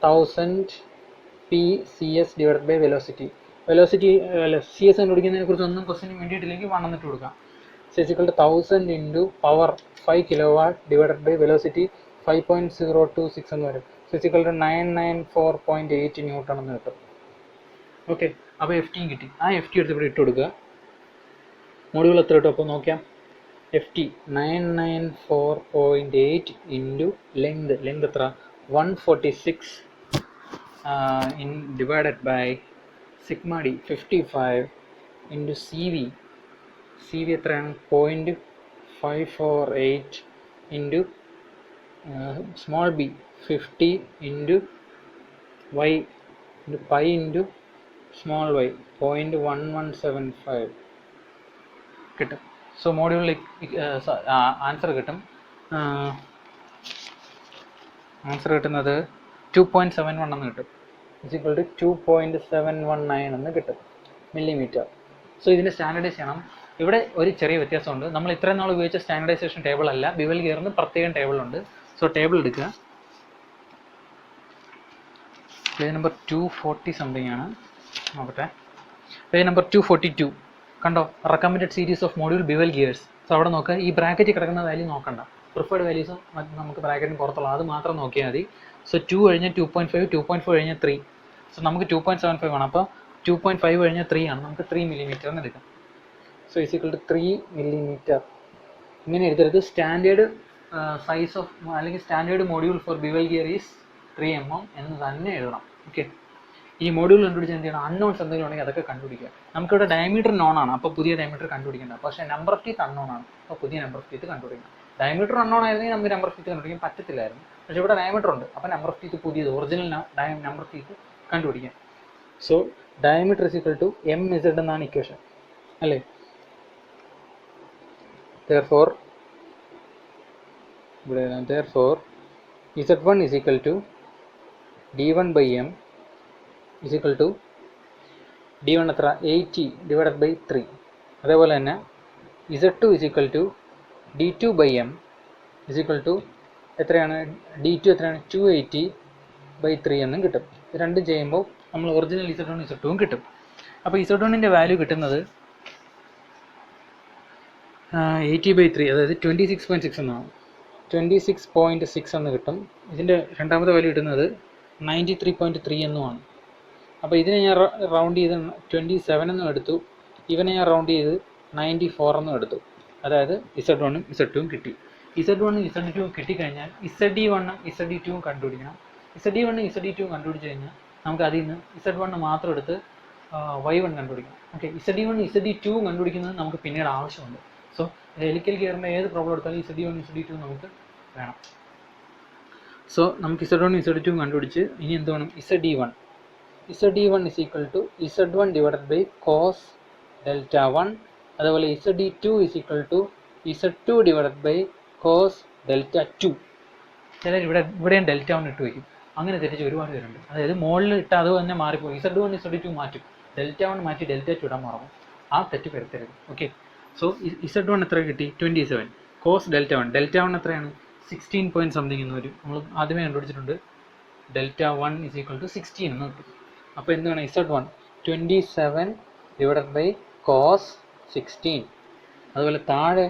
1000 PCS divided by velocity. C S കണ്ടുപിടിക്കുന്നതിനെ കുറിച്ച് ഒന്നും ക്വസ്റ്റിന് വേണ്ടിയിട്ടില്ലെങ്കിൽ 1 എന്നിട്ട് കൊടുക്കാം. So is equal to 1000 into power 5 kW divided by velocity 5.026 എന്ന് വരും. So is equal to 994.8 newton എന്ന് കിട്ടും. ഓക്കെ, അപ്പോൾ എഫ് ടിയും കിട്ടി. ആ എഫ് ടി എടുത്ത് ഇവിടെ ഇട്ട് കൊടുക്കുക. മോഡ്യൂൾ എത്ര കിട്ടും അപ്പോൾ നോക്കാം. എഫ് ടി 994.8 ഇൻറ്റു ലെങ്ത് എത്ര? 146 divided by sigma D 55 into C V എത്രയാണ്? 0.548 into small B 50 into Y into pi into small Y 0.1175 കിട്ടും. സോ മോഡ്യൂളിൽ ആൻസർ കിട്ടും. ആൻസർ കിട്ടുന്നത് 2.71 എന്ന് കിട്ടും. ഇസ് ഈക്വൽ ടു 2.719 എന്ന് കിട്ടും മില്ലിമീറ്റർ. സോ ഇതിൻ്റെ സ്റ്റാൻഡർഡൈസ് ചെയ്യണം. ഇവിടെ ഒരു ചെറിയ വ്യത്യാസമുണ്ട്. നമ്മൾ ഇത്രയും നാൾ ഉപയോഗിച്ച സ്റ്റാൻഡർഡൈസേഷൻ ടേബിൾ അല്ല, ബിവൽ ഗിയറിന് പ്രത്യേകം ടേബിളുണ്ട്. സോ ടേബിൾ എടുക്കുക. പേജ് നമ്പർ 240 സംതിങ് ആണ്. നോക്കട്ടെ. പേജ് നമ്പർ 242 കണ്ടോ? Recommended series of module bevel gears. So അവിടെ നോക്കുക. ഈ ബ്രാക്കറ്റിൽ കിടക്കുന്ന വാല്യൂ നോക്കണ്ട. പ്രിഫേർഡ് വാല്യൂസ് നമുക്ക് ബ്രാക്കറ്റിന് പുറത്തുള്ള അത് മാത്രം നോക്കിയാൽ മതി. സോ 2 കഴിഞ്ഞ് 2.5, 2.4 കഴിഞ്ഞ് 3. സോ നമുക്ക് 2.75 ആണ്. അപ്പോൾ 2.5 കഴിഞ്ഞ് 3 ആണ്. നമുക്ക് 3 മില്ലിമീറ്റർ എന്ന് എടുക്കാം. So is equal to 3 millimetre. ഇങ്ങനെ എഴുതരുത്. സ്റ്റാൻഡേർഡ് സൈസ് ഓഫ് അല്ലെങ്കിൽ standard module for bevel gear is 3 mm എന്ന് തന്നെ എഴുതണം. ഓക്കെ, ഈ മോഡ്യൂൾ കണ്ടുപിടിച്ച് എന്ത് ചെയ്യണം? അൺനോൺസ് എന്തെങ്കിലും ഉണ്ടെങ്കിൽ അതൊക്കെ കണ്ടുപിടിക്കുക. നമുക്കിവിടെ ഡയമീറ്റർ നോൺ ആണ്, അപ്പോൾ പുതിയ ഡയമീറ്റർ കണ്ടുപിടിക്കേണ്ട. പക്ഷേ നമ്പർ ഓഫ് ടീത്ത് അൺനോൺ ആണ്, അപ്പോൾ പുതിയ നമ്പർ ഓഫ് ടീത്ത് കണ്ടുപിടിക്കണം. ഡയമീറ്റർ അൺനോൺ ആയിരുന്നെങ്കിൽ നമുക്ക് നമ്പർ ഓഫ് ടീത്ത് കണ്ടുപിടിക്കാൻ പറ്റത്തില്ലായിരുന്നു. പക്ഷേ ഇവിടെ ഡയമീറ്റർ ഉണ്ട്. അപ്പോൾ നമ്പർ ഓഫ് ടീത്ത് പുതിയത് ഒറിജിനൽ നമ്പർ ഓഫ് ടീത്ത് കണ്ടുപിടിക്കാം. So diameter is equal to M Z എന്നാണ് ഇക്വേഷൻ അല്ലേ. therefore z1 is equal to d1 by m is equal to d1 എത്ര 80 divided by 3. അതേപോലെ തന്നെ z2 is equal to d2 by m is equal to എത്രയാണ് d2 എത്രയാണ് 280 by 3 എന്നും കിട്ടും. ഇത് രണ്ടും ചെയ്യുമ്പോൾ നമ്മൾ ഒറിജിനൽ z1 z2 കിട്ടും. അപ്പോൾ z1ൻ്റെ വാല്യൂ കിട്ടുന്നത് 80 by 3, അതായത് 26.6 എന്നാണ്. 26.6 എന്ന് കിട്ടും. ഇതിൻ്റെ രണ്ടാമത്തെ വാല്യൂ കിട്ടുന്നത് 93.3 എന്നുമാണ്. അപ്പോൾ ഇതിനെ ഞാൻ റൗണ്ട് ചെയ്ത് 27 എന്നും എടുത്തു. ഇവനെ ഞാൻ റൗണ്ട് ചെയ്ത് 94 എന്നും എടുത്തു. അതായത് z1ഉം z2ഉം കിട്ടി. z1ഉം z2ഉം കിട്ടിക്കഴിഞ്ഞാൽ zd1ഉം zd2ഉം കണ്ടുപിടിക്കണം. zd1ഉം zd2ഉം കണ്ടുപിടിച്ച് കഴിഞ്ഞാൽ നമുക്ക് അതിൽ നിന്ന് z1 മാത്രം എടുത്ത് y1 കണ്ടുപിടിക്കണം. ഓക്കെ, zd1ഉം zd2ഉം കണ്ടുപിടിക്കുന്നത് നമുക്ക് പിന്നീട് ആവശ്യമുണ്ട്. സോ ഹെലിക്കൽ ഗിയറിൻ്റെ ഏത് പ്രോബ്ലം എടുത്താലും z1 z2 നമുക്ക് വേണം. സോ നമുക്ക് z1 z2 കണ്ടുപിടിച്ച് ഇനി എന്ത് വേണം, zd1 is equal to z1 divided by cos delta 1. അതുപോലെ zd2 is equal to z2 divided by cos delta 2. ചിലർ ഇവിടെയും ഡെൽറ്റ 1 ഇട്ട് വയ്ക്കും. അങ്ങനെ തെറ്റിച്ച് ഒരുപാട് പേരുണ്ട്. അതായത് മുകളിൽ ഇട്ട് അത് തന്നെ മാറിപ്പോയി. z1 z2 മാറ്റും, ഡെൽറ്റ 1 മാറ്റി ഡെൽറ്റ 2 ഇടാൻ മറന്നു. ആ തെറ്റ് വരുത്തരുത്. ഓക്കെ, സോ z1 എത്ര കിട്ടി 27. കോസ് ഡെൽറ്റ 1 എത്രയാണ് 16 പോയിന്റ് സംതിങ് എന്ന് വരും. നമ്മൾ ആദ്യമേ കണ്ടുപിടിച്ചിട്ടുണ്ട്. ഡെൽറ്റ 1 is equal to 16 എന്ന് കിട്ടും. അപ്പോൾ എന്ത് വേണം, z1 27 divided by cos 16. അതുപോലെ താഴെ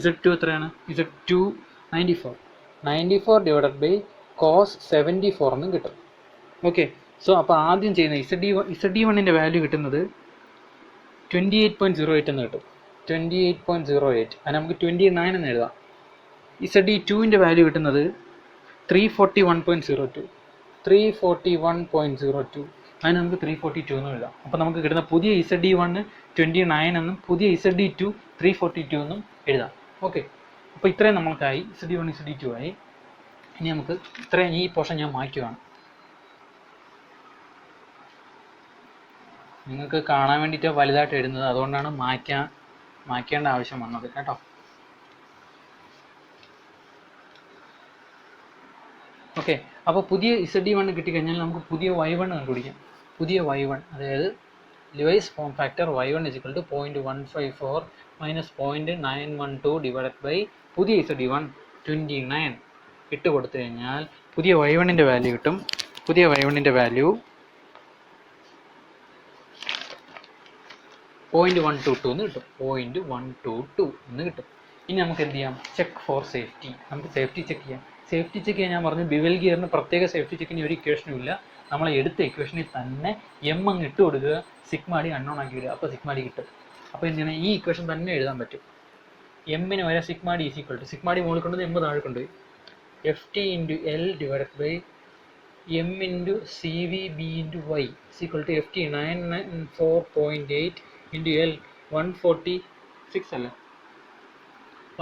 z2 എത്രയാണ്, z2 94 divided by cos 74 എന്നും കിട്ടും. ഓക്കെ, സോ അപ്പോൾ ആദ്യം ചെയ്യുന്ന zd1ൻ്റെ വാല്യൂ കിട്ടുന്നത് 28.08 എന്ന് കിട്ടും. 28.08 അത് നമുക്ക് 29 എന്ന് എഴുതാം. zd2ൻ്റെ വാല്യൂ കിട്ടുന്നത് 341.02 അതിന് നമുക്ക് 342 എന്ന് എഴുതാം. അപ്പോൾ നമുക്ക് കിട്ടുന്ന പുതിയ zd1 29 എന്നും പുതിയ zd2 342 എന്നും എഴുതാം. ഓക്കെ, അപ്പോൾ ഇത്രയും നമ്മൾക്കായി zd1 zd2 ആയി. ഇനി നമുക്ക് ഇത്രയും ഈ പോർഷൻ ഞാൻ മാറ്റുകയാണ്. നിങ്ങൾക്ക് കാണാൻ വേണ്ടിയിട്ട് വലുതായിട്ട് എഴുതുന്നത്, അതുകൊണ്ടാണ് മായ്ക്കേണ്ട ആവശ്യം വന്നത് കേട്ടോ. ഓക്കെ, അപ്പോൾ പുതിയ zd1 കിട്ടിക്കഴിഞ്ഞാൽ നമുക്ക് പുതിയ y1 കണ്ടുപിടിക്കാം. പുതിയ y1 അതായത് Levi's form factor y1 is equal to 0.154 minus 0.912 divided by പുതിയ zd1 29 ഇട്ട് കൊടുത്തു കഴിഞ്ഞാൽ പുതിയ y1ൻ്റെ വാല്യൂ കിട്ടും. പുതിയ y1ൻ്റെ വാല്യൂ 0.122 എന്ന് കിട്ടും. 0.122 എന്ന് കിട്ടും. ഇനി നമുക്ക് എന്ത് ചെയ്യാം, ചെക്ക് ഫോർ സേഫ്റ്റി. നമുക്ക് സേഫ്റ്റി ചെക്ക് ചെയ്യാം. സേഫ്റ്റി ചെക്ക് ചെയ്യാൻ ഞാൻ പറഞ്ഞു, ബിവൽ ഗിയറിന് പ്രത്യേക സേഫ്റ്റി ചെക്കിന് ഒരു ഇക്വേഷനും ഇല്ല. നമ്മൾ എടുത്ത ഇക്വേഷനിൽ തന്നെ എം അങ്ങ് ഇട്ട് കൊടുക്കുക, സിഗ്മ ഡി അൺനോൺ ആക്കി വിടുക, അപ്പോൾ സിഗ്മ ഡി കിട്ടും. അപ്പോൾ എന്താണ്, ഈ ഇക്വേഷൻ തന്നെ എഴുതാൻ പറ്റും. എമ്മിന് വരെ sigma D is equal to sigma D മുകളിൽ കൊണ്ടുവന്ന് എം താഴെ കൊണ്ടുപോയി F T into L divided by M into C V B into Y is equal to F T 994.8 into L 146 അല്ലേ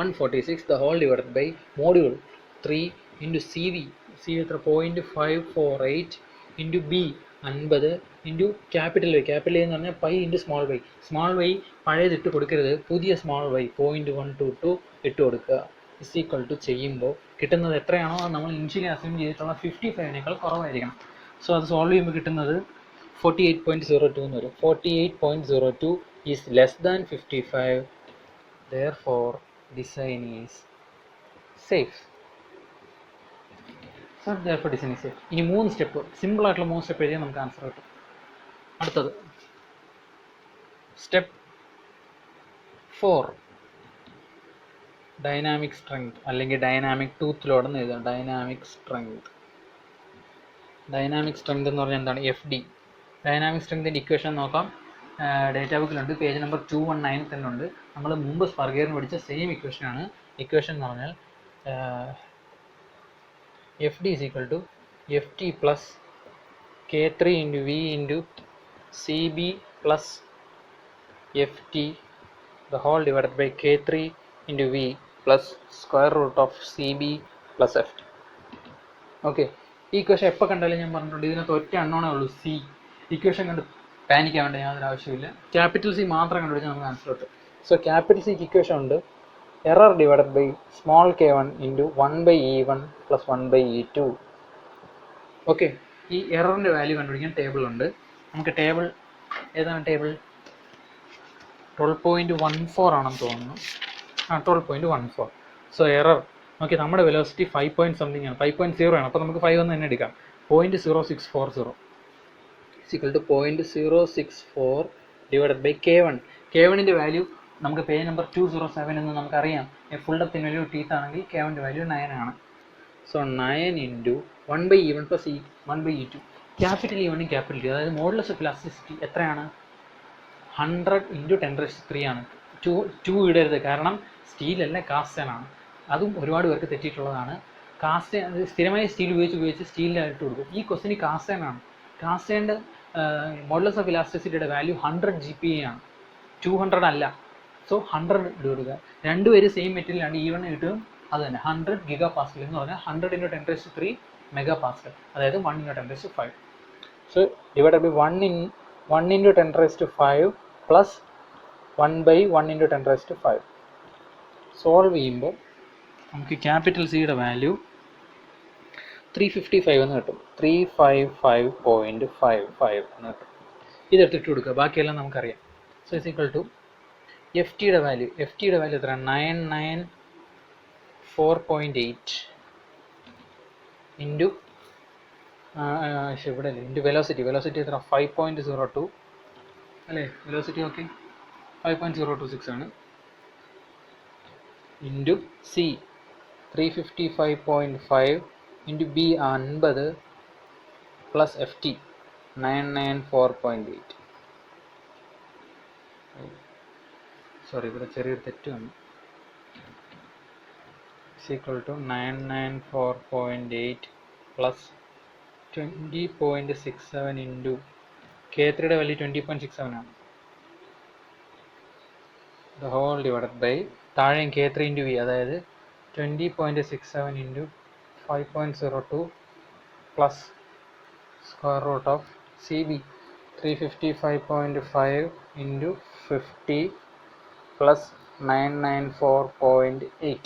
146 the whole divided by module 3 into CV എത്ര 0.548 into B 50 into capital Y എന്ന് പറഞ്ഞാൽ പൈ ഇൻറ്റു സ്മോൾ വൈ പഴയത് ഇട്ട് കൊടുക്കരുത്, പുതിയ സ്മോൾ വൈ 0.122 ഇട്ട് കൊടുക്കുക. ഇസ് ഈക്വൽ ടു ചെയ്യുമ്പോൾ കിട്ടുന്നത് എത്രയാണോ അത് നമ്മൾ ഇനിഷ്യലി അസ്യൂം ചെയ്തിട്ടുള്ള 55നേക്കാൾ കുറവായിരിക്കണം. സോ അത് സോൾവ് ചെയ്യുമ്പോൾ കിട്ടുന്നത് 48.02 എന്ന് വരും. 48.02 is less than 55, therefore design is safe. So therefore design is safe. ഇനി 3 സ്റ്റെപ്പ്, സിമ്പിൾ ആയിട്ടുള്ള 3 സ്റ്റെപ്പ് എഴുതിയാൽ നമുക്ക് ആൻസർ കിട്ടും. അടുത്തത് സ്റ്റെപ്പ് 4, ഡൈനാമിക് സ്ട്രെങ്ത് അല്ലെങ്കിൽ ഡൈനാമിക് ടൂത്ത് ലോഡ് എന്ന് എഴുതാം. ഡൈനാമിക് സ്ട്രെങ്ത് എന്ന് പറഞ്ഞാൽ എന്താണ്, എഫ് ഡി. ഡൈനാമിക് സ്ട്രെങ്തിൻ്റെ ഇക്വേഷൻ നോക്കാം. ഡേറ്റാ ബുക്കിലുണ്ട്, പേജ് നമ്പർ 219 തന്നെ ഉണ്ട്. നമ്മൾ മുമ്പ് സ്പർഗറിന് പഠിച്ച സെയിം ഇക്വേഷനാണ്. ഇക്വേഷൻ എന്ന് പറഞ്ഞാൽ F D is equal to F T plus K 3 into V into C B plus F T the whole divided by K 3 into V plus square root of C B plus F T. Okay, ഈ ഇക്വേഷൻ എപ്പോൾ കണ്ടാലും ഞാൻ പറഞ്ഞിട്ടുണ്ട് ഇതിനകത്ത് ഒറ്റ അണ്ണോണേ ഉള്ളൂ, സി. ഇക്വേഷൻ കണ്ട് പാനിക് ആവേണ്ട യാതൊരു ആവശ്യമില്ല. ക്യാപിറ്റൽ സി മാത്രം കണ്ടുപിടിച്ചാൽ നമുക്ക് ആൻസർ കിട്ടും. സോ ക്യാപിറ്റൽ സിക്ക് ഇക്വേഷൻ ഉണ്ട്, error divided by small k1 into 1/e1 plus 1/e2. Okay, ഈ എററിൻ്റെ വാല്യൂ കണ്ടുപിടിക്കാൻ ടേബിൾ ഉണ്ട്. നമുക്ക് ടേബിൾ ഏതാണ്? ടേബിൾ 12.14 ആണെന്ന് തോന്നുന്നു. 12.14. സോ എറർ ഓക്കെ, നമ്മുടെ വെലോസിറ്റി 5 പോയിന്റ് സംതിങ് ആണ്, 5.0 ആണ്. അപ്പോൾ നമുക്ക് 5 എന്ന് തന്നെ എടുക്കാം. 0.0640 = 0.064 ഡിവൈഡഡ് ബൈ k1. k1ൻ്റെ വാല്യൂ നമുക്ക് പേജ് നമ്പർ 207 എന്ന് നമുക്കറിയാം. Full depth in value teeth ആണെങ്കിൽ k1ൻ്റെ വാല്യൂ 9 ആണ്. So 9 into 1/e1 plus 1/e2. Capital E1 capital T, അതായത് മോഡുലസ് ഓഫ് ഇലാസ്റ്റിസിറ്റി എത്രയാണ്? 100 × 10⁻³ ആണ്. 2 ഇടരുത്, കാരണം സ്റ്റീലല്ല കാസ്റ്റേൺ ആണ്. അതും ഒരുപാട് പേർക്ക് തെറ്റിയിട്ടുള്ളതാണ്. കാസ്റ്റേൺ സ്ഥിരമായി സ്റ്റീൽ ഉപയോഗിച്ച് സ്റ്റീലിലായിട്ട് കൊടുക്കും. ഈ ക്വസ്റ്റിന് കാസ്റ്റേൺ ആണ്. കാസ്റ്റേണിൻ്റെ മോഡുലസ് ഓഫ് ഇലാസ്റ്റിസിറ്റിയുടെ വാല്യൂ 100 GPa ആണ്, 200 അല്ല. സോ 100 ഇടുക. രണ്ടുപേരും സെയിം മെറ്റീരിയലാണ്, E1 കിട്ടും. അത് തന്നെ 100 GPa എന്ന് പറഞ്ഞാൽ 100 × 10⁻³ MPa, അതായത് 1 × 10⁵. So divided by 1 × 10⁵ plus 1/1 × 10⁵. Solve ചെയ്യുമ്പോൾ നമുക്ക് ക്യാപിറ്റൽ സിയുടെ വാല്യൂ 355 എന്ന് കിട്ടും. 355.55 എന്ന് കിട്ടും. ഇതെടുത്തിട്ട് കൊടുക്കുക, ബാക്കിയെല്ലാം നമുക്കറിയാം. സോ = എഫ് ടിയുടെ വാല്യൂ എത്ര? 994.8 ഇൻറ്റു ഇവിടെ ഇൻറ്റു വെലോസിറ്റി എത്ര? 5.02 അല്ലേ? വെലോസിറ്റി ഓക്കെ 5.026 ആണ്. Into C 355.5 into B 50 plus F T 994.8. Sorry, ഇവിടെ ചെറിയൊരു തെറ്റ് വന്നു. = 994.8 പ്ലസ് 20.67 ഇൻറ്റു k3യുടെ വാല്യൂ 20.67 ആണ്. ദ ഹോൾ ഡിവൈഡഡ് ബൈ താഴെയും k3 ഇൻറ്റു വി, അതായത് 20.67 into 5.02 plus square root of C B 355.5 into 50 plus 994.8.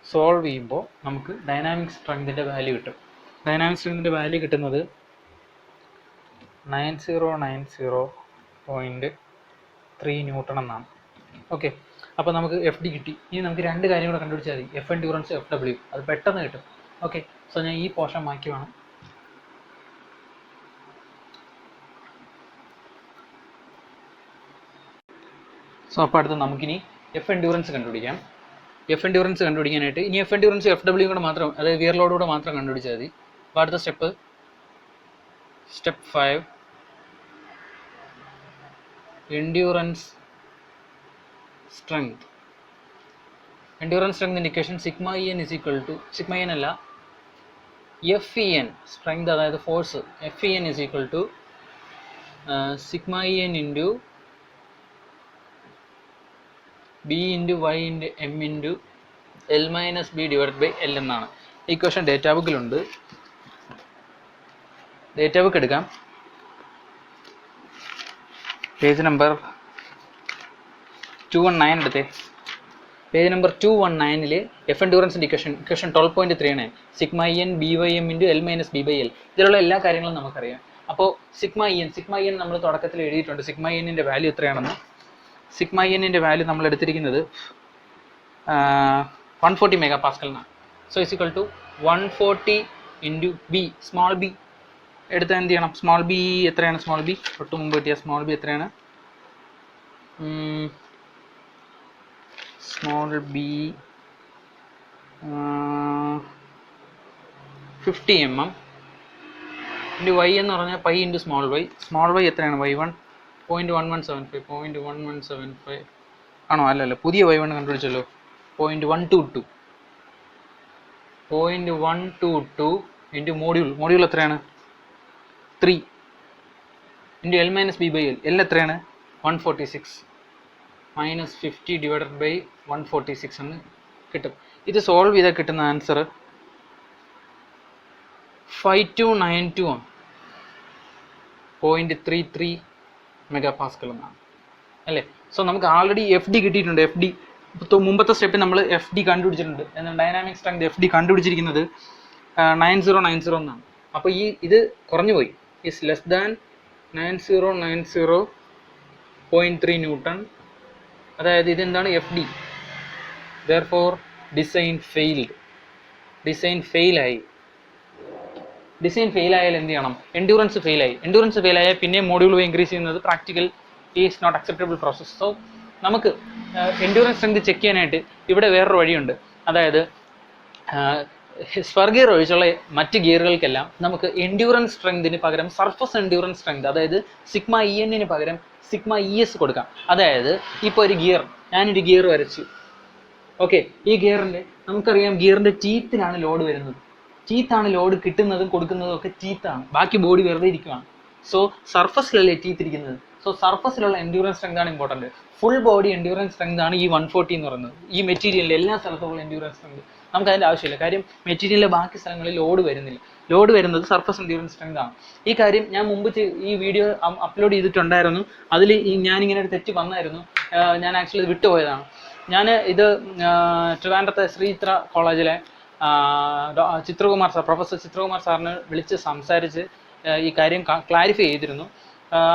Solve ചെയ്യുമ്പോൾ നമുക്ക് ഡൈനാമിക് സ്ട്രെങ്തിൻ്റെ വാല്യൂ കിട്ടും. ഡൈനാമിക് സ്ട്രെങ്തിൻ്റെ വാല്യൂ കിട്ടുന്നത് 9090.3 ന്യൂട്ടൺ എന്നാണ്. ഓക്കെ, അപ്പോൾ നമുക്ക് എഫ് ഡി കിട്ടി. ഇനി നമുക്ക് രണ്ട് കാര്യം കൂടെ കണ്ടുപിടിച്ചാൽ മതി, എഫ് എൻഡ്യൂറൻസ്, എഫ് ഡബ്ല്യു. അത് പെട്ടെന്ന് കിട്ടും. ഓക്കെ, സോ ഞാൻ ഈ പോർഷൻ മാറ്റി വേണം. സോ അപ്പോൾ അടുത്ത് നമുക്കിനി എഫ് എൻഡ്യൂറൻസ് കണ്ടുപിടിക്കാം. എഫ് എൻഡ്യൂറൻസ് കണ്ടുപിടിക്കാനായിട്ട് ഇനി എഫ് എൻഡ്യൂറൻസ് എഫ് ഡബ്ല്യു കൂടെ മാത്രം, അതായത് വിയർ ലോഡ് കൂടെ മാത്രം കണ്ടുപിടിച്ചാൽ മതി. അപ്പോൾ അടുത്ത സ്റ്റെപ്പ് 5 എൻഡ്യൂറൻസ് സ്ട്രെങ്ത്. എൻഡ്യൂറൻസ് സ്ട്രെങ്തിൻ്റെ ഇക്വേഷൻ സിഗ്മ n അല്ല, FEN സ്ട്രെങ്ത്, അതായത് force. FEN sigma n into B into Y into M into L minus B divided by L എന്നാണ്. ഇക്വേഷൻ ഡേറ്റാ ബുക്കിലുണ്ട്, ഡേറ്റാ ബുക്ക് എടുക്കാം. പേജ് നമ്പർ 219 എടുത്തേ. പേജ് നമ്പർ 219 എഫ് എൻഡ്യൂറൻസിൻ്റെ ഇക്വേഷൻ 12.3 ആണ്. Sigma n BYM into L minus B by L. ഇതിലുള്ള എല്ലാ കാര്യങ്ങളും നമുക്കറിയാം. അപ്പോൾ സിഗ്മ n നമ്മൾ തുടക്കത്തിൽ എഴുതിയിട്ടുണ്ട്. സിഗ്മ ൻ്റെ വാല്യൂ എത്രയാണെന്ന്. സിഗ്മ ൻ്റെ വാല്യൂ നമ്മൾ എടുത്തിരിക്കുന്നത് 140 MPa എന്നാണ്. So = 140 into B, small B എടുത്താൽ എന്ത് ചെയ്യണം? സ്മോൾ ബി എത്രയാണ്? സ്മോൾ ബി തൊട്ട് മുമ്പ് കിട്ടിയ സ്മോൾ ബി എത്രയാണ്? Small B 50 mm into Y എന്ന് പറഞ്ഞാൽ pi into small Y. Small Y എത്രയാണ്? y1 0.1175 ആണോ? അല്ലല്ലോ, പുതിയ y1 കണ്ടുപിടിച്ചല്ലോ. 0.122 ഇൻറ്റു മോഡ്യൂൾ എത്രയാണ്? 3 into L minus B by L. L എത്രയാണ്? 146 മൈനസ് 50 ഡിവൈഡഡ് ബൈ 146 എന്ന് കിട്ടും. ഇത് സോൾവ് ചെയ്താൽ കിട്ടുന്ന ആൻസർ 5292 ആണ്, 0.33 മെഗാ പാസ്കൽ എന്നാണ് അല്ലേ. സോ നമുക്ക് ആൾറെഡി എഫ് ഡി കിട്ടിയിട്ടുണ്ട്. എഫ് ഡി മുമ്പത്തെ സ്റ്റെപ്പിൽ നമ്മൾ എഫ് ഡി കണ്ടുപിടിച്ചിട്ടുണ്ട്. എന്നാൽ ഡൈനാമിക് സ്ട്രെങ്ത് എഫ് ഡി കണ്ടുപിടിച്ചിരിക്കുന്നത് 9090 എന്നാണ്. അപ്പോൾ ഇത് കുറഞ്ഞു പോയി. Is less than 9090.3 newton. അതായത് ഇതെന്താണ് F D. Therefore design failed. Design ഫെയിലായി. ഡിസൈൻ ഫെയിലായാൽ എന്ത് ചെയ്യണം? എൻഡ്യൂറൻസ് ഫെയിലായി. എൻഡ്യൂറൻസ് ഫെയിലായാൽ പിന്നെ മോഡ്യൂൾ ഇൻക്രീസ് ചെയ്യുന്നത് practical is not acceptable process. So നമുക്ക് എൻഡ്യൂറൻസ് സ്ട്രെങ്ത് ചെക്ക് ചെയ്യാനായിട്ട് ഇവിടെ വേറൊരു വഴിയുണ്ട്. അതായത് സ്പർ ഗിയർ ഒഴിച്ചുള്ള മറ്റ് ഗിയറുകൾക്കെല്ലാം നമുക്ക് എൻഡ്യൂറൻസ് സ്ട്രെങ്തിന് പകരം സർഫസ് എൻഡ്യൂറൻസ് സ്ട്രെങ്ത്, അതായത് സിഗ്മ ഇ എന്നിന് പകരം സിഗ്മ ഇ എസ് കൊടുക്കാം. അതായത് ഇപ്പോൾ ഒരു ഗിയർ, ഞാനൊരു ഗിയർ വരച്ചു. ഓക്കെ, ഈ ഗിയറിൻ്റെ നമുക്കറിയാം ഗിയറിൻ്റെ ടീത്തിനാണ് ലോഡ് വരുന്നത്. ടീത്താണ് ലോഡ് കിട്ടുന്നതും കൊടുക്കുന്നതും ഒക്കെ ടീത്താണ്. ബാക്കി ബോഡി വെറുതെ ഇരിക്കുകയാണ്. സോ സർഫസിലല്ലേ ടീത്ത് ഇരിക്കുന്നത്. സോ സർഫസിലുള്ള എൻഡ്യൂറൻസ് സ്ട്രെങ്ത് ആണ് important. Full body endurance strength ആണ് ഈ 140 എന്ന് പറയുന്നത്. ഈ മെറ്റീരിയലിൻ്റെ എല്ലാ സ്ഥലത്തുള്ള എൻഡ്യൂറൻസ് സ്ട്രെങ്ത് നമുക്ക് അതിൻ്റെ ആവശ്യമില്ല. കാര്യം മെറ്റീരിയലിലെ ബാക്കി സ്ഥലങ്ങളിൽ ലോഡ് വരുന്നില്ല. ലോഡ് വരുന്നത് സർഫസ് എൻഡ്യൂറൻസ് സ്ട്രെങ്ത് ആണ്. ഈ കാര്യം ഞാൻ മുമ്പ് ഈ വീഡിയോ അപ്ലോഡ് ചെയ്തിട്ടുണ്ടായിരുന്നു. അതിൽ ഞാനിങ്ങനെ ഒരു തെറ്റ് വന്നായിരുന്നു. ഞാൻ ആക്ച്വലി ഇത് വിട്ടുപോയതാണ്. ഞാൻ ഇത് ട്രിവാൻഡ്രത്തെ ശ്രീചിത്ര കോളേജിലെ ചിത്രകുമാർ സാർ, പ്രൊഫസർ ചിത്രകുമാർ സാറിനെ വിളിച്ച് സംസാരിച്ച് ഈ കാര്യം ക്ലാരിഫൈ ചെയ്തിരുന്നു.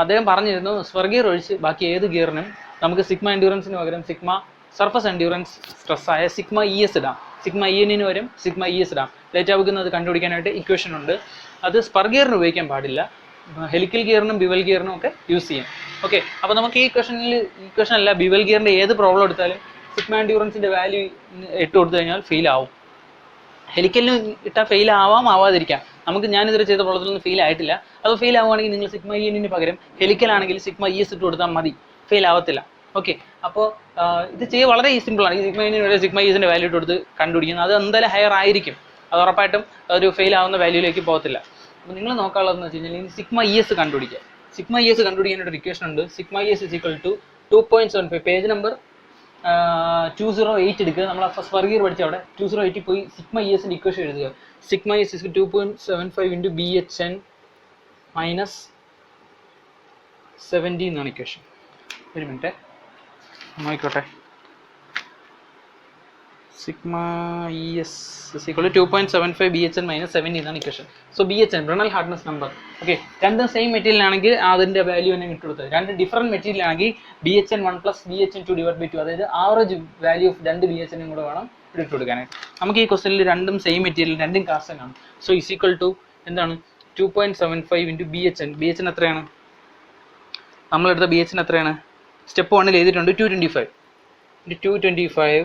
അദ്ദേഹം പറഞ്ഞിരുന്നു സ്പർ ഗിയർ ഒഴിച്ച് ബാക്കി ഏത് ഗിയറിനും നമുക്ക് സിഗ്മ എൻഡ്യൂറൻസിന് പകരം സിഗ്മ സർഫസ് എൻഡ്യൂറൻസ് സ്ട്രെസ്സായ സിഗ്മ ഇ എസ് ഇടാം. സിഗ്മ ഇ എന്നിന് വരും സിഗ്മ ഇ എസ് ഇടാം. ലേറ്റ് ആവുന്നത് കണ്ടുപിടിക്കാനായിട്ട് ഇക്വേഷൻ ഉണ്ട്. അത് സ്പർ ഗിയറിന് ഉപയോഗിക്കാൻ പാടില്ല. ഹെലിക്കൽ ഗിയറിനും ബിവൽ ഗിയറിനും ഒക്കെ യൂസ് ചെയ്യാം. ഓക്കെ, അപ്പോൾ നമുക്ക് ഈ ഇക്വേഷൻ അല്ല, ബിവൽ ഗിയറിൻ്റെ ഏത് പ്രോബ്ലം എടുത്താലും സിഗ്മ എൻഡ്യൂറൻസിൻ്റെ വാല്യൂ ഇട്ട് കൊടുത്തു കഴിഞ്ഞാൽ ഫെയിൽ ആവും. ഹെലിക്കലിന് ഇട്ടാൽ ഫെയിൽ ആവാതിരിക്കാം. ഞാനിതുവരെ ചെയ്ത പ്രോബ്ലത്തിലൊന്നും ഫെയിൽ ആയിട്ടില്ല. അത് ഫെയിൽ ആവുകയാണെങ്കിൽ നിങ്ങൾ സിഗ്മ ഇ എന്നിന് പകരം ഹെലിക്കലാണെങ്കിൽ സിഗ്മ ഇ എസ് ഇട്ട് കൊടുത്താൽ മതി, ഫെയിൽ ആവത്തില്ല. ഓക്കെ, അപ്പോൾ ഇത് ചെയ്യുക വളരെ സിമ്പിളാണ്. ഈ സിഗ്മ എന്നിന് വരെ സിഗ്മ ഇ എസിൻ്റെ വാല്യൂ ഇട്ട് കൊടുത്ത് കണ്ടുപിടിക്കുന്നത്. അത് എന്തായാലും ഹയർ ആയിരിക്കും. അത് ഉറപ്പായിട്ടും ഒരു ഫെയിൽ ആവുന്ന വാല്യൂയിലേക്ക് പോകത്തില്ല. അപ്പോൾ നിങ്ങൾ നോക്കാനുള്ളതെന്ന് വെച്ച് കഴിഞ്ഞാൽ സിഗ്മ ഇ എസ് കണ്ടുപിടിക്കുക. സിഗ്മ ഇ എസ് കണ്ടുപിടിക്കാനായിട്ട് ഒരു ഇക്വേഷൻ ഉണ്ട്. Sigma E S is equal to 2.75. Page number 208 എടുക്കുക. നമ്മൾ ഫസ്റ്റ് സ്പർ ഗിയർ പഠിച്ച അവിടെ 208 പോയി സിഗ്മ ഇ എസിൻ്റെ ഇക്വേഷൻ എഴുതുക. Sigma E S is 2.75 into B H N minus 70 എന്നാണ് ഇക്വേഷൻ. ഒരു മിനിറ്റ് നോക്കിക്കോട്ടെ. Sigma E S is equal to 2.75 B H N minus 70 എന്നാണ് equation. So B H N Brinell hardness number. Okay, രണ്ടും സെയിം മെറ്റീരിയൽ ആണെങ്കിൽ അതിൻ്റെ വാല്യൂ തന്നെ ഇട്ടുകൊടുത്തത്. രണ്ട് ഡിഫറൻറ്റ് മെറ്റീരിയൽ ആണെങ്കിൽ B H N 1 plus B H N 2 divide by 2, അതായത് ആവറേജ് വാല്യൂ ഓഫ് രണ്ട് ബി എച്ച് എനും കൂടെ വേണം ഇട്ട് കൊടുക്കാനായിട്ട്. നമുക്ക് ഈ ക്വസ്റ്റനിൽ രണ്ടും സെയിം മെറ്റീരിയൽ, രണ്ടും കാസ്റ്റൻ ആണ്. സോ ഇസ് ഈക്വൽ ടു എന്താണ് 2.75 into B H N. B H N എത്രയാണ്? നമ്മളെടുത്ത ബി എച്ച് എൻ എത്രയാണ്? സ്റ്റെപ്പ് 1 എഴുതിയിട്ടുണ്ട് 225 ഇൻറ്റു 225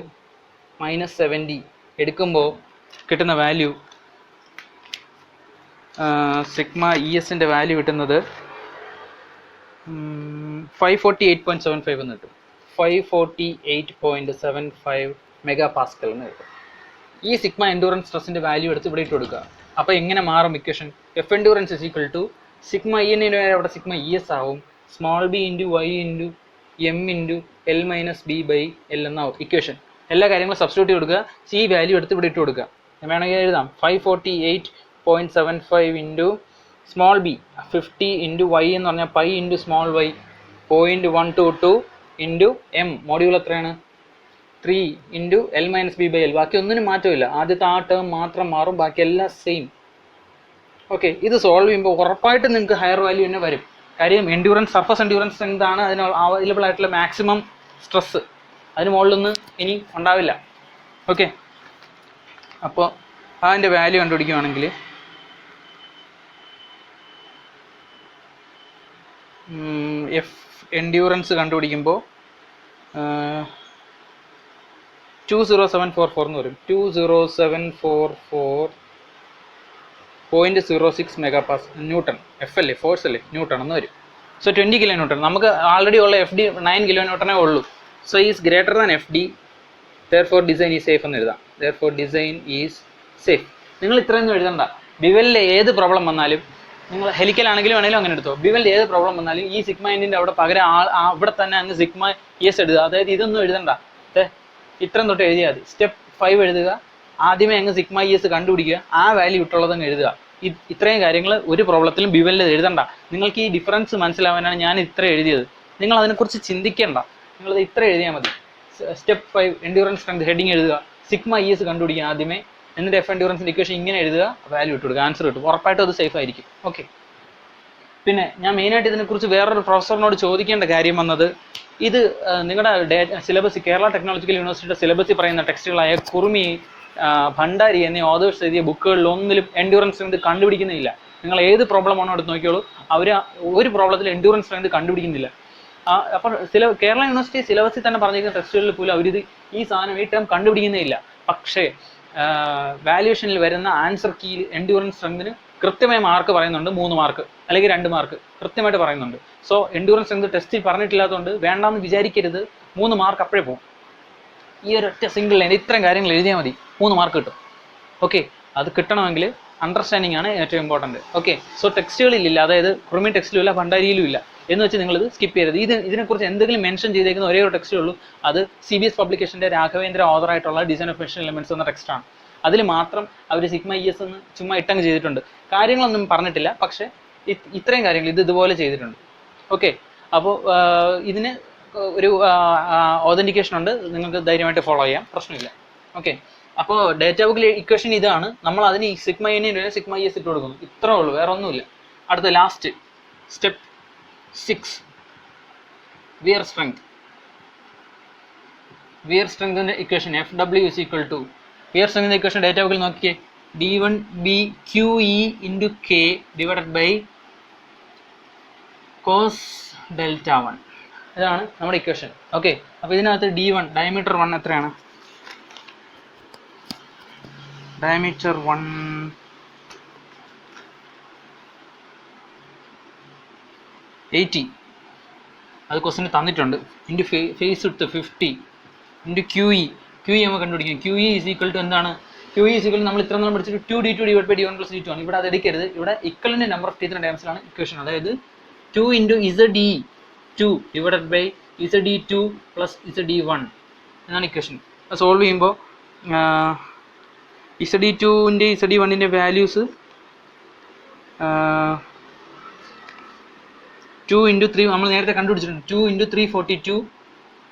മൈനസ് 70 എടുക്കുമ്പോൾ കിട്ടുന്ന വാല്യൂ സിഗ്മ ഇ എസിൻ്റെ വാല്യൂ കിട്ടുന്നത് 548.75 എന്ന് കിട്ടും. 548.75 മെഗാ പാസ്കൽ എന്ന് കിട്ടും. ഈ സിഗ്മ എൻഡ്യൂറൻസ് സ്ട്രെസ്സിൻ്റെ വാല്യൂ എടുത്ത് ഇവിടെ ഇട്ട് കൊടുക്കുക. അപ്പോൾ എങ്ങനെ മാറും ഇക്വേഷൻ? F endurance is equal to sigma E എന്നിന് അവിടെ സിഗ്മ ഇ എസ് ആവും. Small B into Y into M into L minus B by L എന്നാവും ഇക്വേഷൻ. എല്ലാ കാര്യങ്ങളും സബ്സ്റ്റിറ്റ്യൂട്ട് കൊടുക്കുക. ഈ വാല്യൂ എടുത്ത് ഇവിടെ ഇട്ട് കൊടുക്കുക. വേണമെങ്കിൽ എഴുതാം 548.75 into small B 50 into Y എന്ന് പറഞ്ഞാൽ pi into small Y 0.122 into M module എത്രയാണ് 3 into L minus B by L. ബാക്കി ഒന്നിനും മാറ്റമില്ല. ആദ്യത്തെ ആ ടേം മാത്രം മാറും, ബാക്കി എല്ലാം സെയിം. ഓക്കെ, ഇത് സോൾവ് ചെയ്യുമ്പോൾ ഉറപ്പായിട്ടും നിങ്ങൾക്ക് ഹയർ വാല്യൂ തന്നെ വരും. കാര്യം എൻഡ്യൂറൻസ് സർഫസ് എൻഡ്യൂറൻസ് സ്ട്രെങ്ത് ആണ് അതിന് അവൈലബിൾ ആയിട്ടുള്ള മാക്സിമം സ്ട്രെസ്സ്. അതിന് മുകളിലൊന്നും ഇനി ഉണ്ടാവില്ല. ഓക്കെ, അപ്പോൾ അതിൻ്റെ വാല്യൂ കണ്ടുപിടിക്കുകയാണെങ്കിൽ എഫ് എൻഡ്യൂറൻസ് കണ്ടുപിടിക്കുമ്പോൾ 20744 എന്ന് വരും. 20744.06 മെഗാപാസ് ന്യൂട്ടൺ. എഫ് അല്ലേ, ഫോഴ്സ് അല്ലേ, ന്യൂട്ടൺ എന്ന് വരും. So 20 kilo newton. നമുക്ക് ആൾറെഡി ഉള്ള എഫ് ഡി 9 കിലോ ന്യൂട്ടനേ ഉള്ളൂ. So is greater than F D, therefore design is safe എന്ന് എഴുതാം. therefore design is safe. നിങ്ങൾ ഇത്രയൊന്നും എഴുതണ്ട. ബിവലിലെ ഏത് പ്രോബ്ലം വന്നാലും, നിങ്ങൾ ഹെലിക്കലാണെങ്കിലും വേണമെങ്കിലും അങ്ങനെ എടുത്തോ. ബിവലിൽ ഏത് പ്രോബ്ലം വന്നാലും ഈ സിഗ്മ എന്നിൻ്റെ അവിടെ പകരം അവിടെ തന്നെ അങ്ങ് സിഗ്മ എസ് എഴുതുക. അതായത് ഇതൊന്നും എഴുതണ്ട, ഇത്രയും തൊട്ട് എഴുതിയാൽ മതി. സ്റ്റെപ്പ് സ്റ്റെപ്പ് 5 എഴുതുക, ആദ്യമേ അങ്ങ് സിഗ്മ ഇ എസ് കണ്ടുപിടിക്കുക, ആ വാല്യൂ ഇട്ടുള്ളത് അങ്ങ് എഴുതുക. ഇത്രയും കാര്യങ്ങൾ ഒരു പ്രോബ്ലത്തിലും ബിവലിൽ എഴുതണ്ട. നിങ്ങൾക്ക് ഈ ഡിഫറൻസ് മനസ്സിലാവാനാണ് ഞാൻ ഇത്ര എഴുതിയത്. നിങ്ങൾ അതിനെക്കുറിച്ച് ചിന്തിക്കേണ്ട, നിങ്ങളത് ഇത്ര എഴുതിയാൽ മതി. സ്റ്റെപ്പ് 5 എൻഡ്യൂറൻസ് സ്ട്രെങ്ത് ഹെഡിങ് എഴുതുക, സിഗ്മ ഇ എസ് കണ്ടുപിടിക്കുക ആദ്യമേ, എന്നിട്ട് എഫ് എൻഡ്യൂറൻസിൻ്റെ ഇക്വേഷൻ ഇങ്ങനെ എഴുതുക, വാല്യൂ ഇട്ട് കൊടുക്കുക, ആൻസർ കിട്ടും. ഉറപ്പായിട്ടും അത് സേഫ് ആയിരിക്കും. ഓക്കെ. പിന്നെ ഞാൻ മെയിനായിട്ട് ഇതിനെക്കുറിച്ച് വേറൊരു പ്രൊഫസറിനോട് ചോദിക്കേണ്ട കാര്യം വന്നത്, ഇത് നിങ്ങളുടെ സിലബസ് കേരള ടെക്നോളജിക്കൽ യൂണിവേഴ്സിറ്റിയുടെ സിലബസിൽ പറയുന്ന ടെക്സ്റ്റുകളായ കുറുമി, ഭണ്ഡാരി എന്നീ ഓതേഴ്സ് എഴുതിയ ബുക്കുകളിലൊന്നിലും എൻഡ്യൂറൻസ് സ്ട്രെങ്ത് കണ്ടുപിടിക്കുന്നില്ല. നിങ്ങൾ ഏത് പ്രോബ്ലമാണോ എടുത്ത് നോക്കിയോളൂ, അവർ ഒരു പ്രോബ്ലത്തിൽ എൻഡ്യൂറൻസ് സ്ട്രെങ്ത് കണ്ടുപിടിക്കുന്നില്ല. അപ്പോൾ കേരള യൂണിവേഴ്സിറ്റി സിലബസിൽ തന്നെ പറഞ്ഞിരിക്കുന്ന ടെക്സ്റ്റുകളിൽ പോലും അവരിത് ഈ സാധനം ഈ ടേം കണ്ടുപിടിക്കുന്നേ ഇല്ല. പക്ഷേ വാല്യുവേഷനിൽ വരുന്ന ആൻസർ കീയിൽ എൻഡ്യൂറൻസ് സ്ട്രെങ്തിന് കൃത്യമായ മാർക്ക് പറയുന്നുണ്ട്, 3 മാർക്ക് അല്ലെങ്കിൽ 2 മാർക്ക് കൃത്യമായിട്ട് പറയുന്നുണ്ട്. സോ എൻഡ്യൂറൻസ് സ്ട്രെങ്ത് ടെസ്റ്റിൽ പറഞ്ഞിട്ടില്ലാത്തതുകൊണ്ട് വേണ്ടാന്ന് വിചാരിക്കരുത്, 3 മാർക്ക് അപ്പോഴേ പോകും. ഈ ഒരു ഒറ്റ സിംഗിൾ ലൈൻ ഇത്രയും കാര്യങ്ങൾ എഴുതിയാൽ മതി, 3 മാർക്ക് കിട്ടും. ഓക്കെ. അത് കിട്ടണമെങ്കിൽ അണ്ടർസ്റ്റാൻഡിംഗ് ആണ് ഏറ്റവും ഇമ്പോർട്ടൻറ്റ്. ഓക്കെ. സോ ടെക്സ്റ്റുകളിലില്ല, അതായത് കുറുമി ടെക്സ്റ്റിലും ഇല്ല, ഭണ്ഡാരിയിലും ഇല്ല എന്ന് വെച്ച് നിങ്ങളിത് സ്കിപ്പ് ചെയ്യരുത്. ഇതിനെക്കുറിച്ച് എന്തെങ്കിലും മെൻഷൻ ചെയ്തേക്കുന്ന ഒരേ ഒരു ടെക്സ്റ്റേ ഉള്ളൂ, അത് CBS പബ്ലിക്കേഷൻ്റെ രാഘവേന്ദ്ര ഓതറായിട്ടുള്ള ഡിസൈൻ ഓഫ് മെഷീൻ എലമെന്റ്സ് എന്ന ടെക്സ്റ്റാണ്. അതിൽ മാത്രം അവർ സിഗ്മ ഇ എസ് എന്ന് ചുമ്മാ ഇട്ടങ്ങ് ചെയ്തിട്ടുണ്ട്, കാര്യങ്ങളൊന്നും പറഞ്ഞിട്ടില്ല. പക്ഷേ ഇത്രയും കാര്യങ്ങൾ ഇതുപോലെ ചെയ്തിട്ടുണ്ട്. ഓക്കെ. അപ്പോൾ ഇതിന് ഒരു ഓതൻറ്റിക്കേഷൻ ഉണ്ട്, നിങ്ങൾക്ക് ധൈര്യമായിട്ട് ഫോളോ ചെയ്യാം, പ്രശ്നമില്ല. ഓക്കെ. അപ്പോൾ ഡേറ്റ ബുക്കിലെ ഇക്വേഷൻ ഇതാണ്, നമ്മൾ അതിന് ഈ sigma E sigma E S ഇട്ട് കൊടുക്കുന്നു, ഇത്രേ ഉള്ളൂ, വേറെ ഒന്നുമില്ല. അടുത്ത last step 6 wear strength. Wear സ്ട്രെങ്തിൻ്റെ equation FW is equal to, wear സ്ട്രെങ്തിൻ്റെ ഇക്വേഷൻ ഡേറ്റ ബുക്കിൽ നോക്കിയേ, D1B QE into K divided by cos delta 1. ഇതാണ് നമ്മുടെ ഇക്വേഷൻ. ഓക്കെ. അപ്പോൾ ഇതിനകത്ത് D1 ഡയമീറ്റർ 1 എത്രയാണ്? ഡയമീറ്റർ 1 80, അത് ക്വസ്റ്റിന് തന്നിട്ടുണ്ട്. Into face width 50 into QE നമ്മൾ കണ്ടുപിടിക്കും. QE ഈസ് ഈക്വൽ ടു എന്താണ്? QE ഈസ് ഈക്വൽ നമ്മൾ ഇത്ര നാൾ പഠിച്ചിട്ട് 2D2 divide by D1 + D2 ആണ്. ഇവിടെ അത് എടുക്കരുത്, ഇവിടെ ഇക്വലന്റ് നമ്പർ ഓഫ് ടീച്ചറിൻ്റെ ടേംസിലാണ് ഇക്വേഷൻ. അതായത് 2 into ZE2 divided by ZE2 plus ZE1 എന്നാണ് ഇക്വേഷൻ. അത് സോൾവ് ചെയ്യുമ്പോൾ ZE2ൻ്റെ ZE1ൻ്റെ വാല്യൂസ് 2 ഇൻറ്റു 3 നമ്മൾ നേരത്തെ കണ്ടുപിടിച്ചിട്ടുണ്ട്. 2 ഇൻറ്റു 342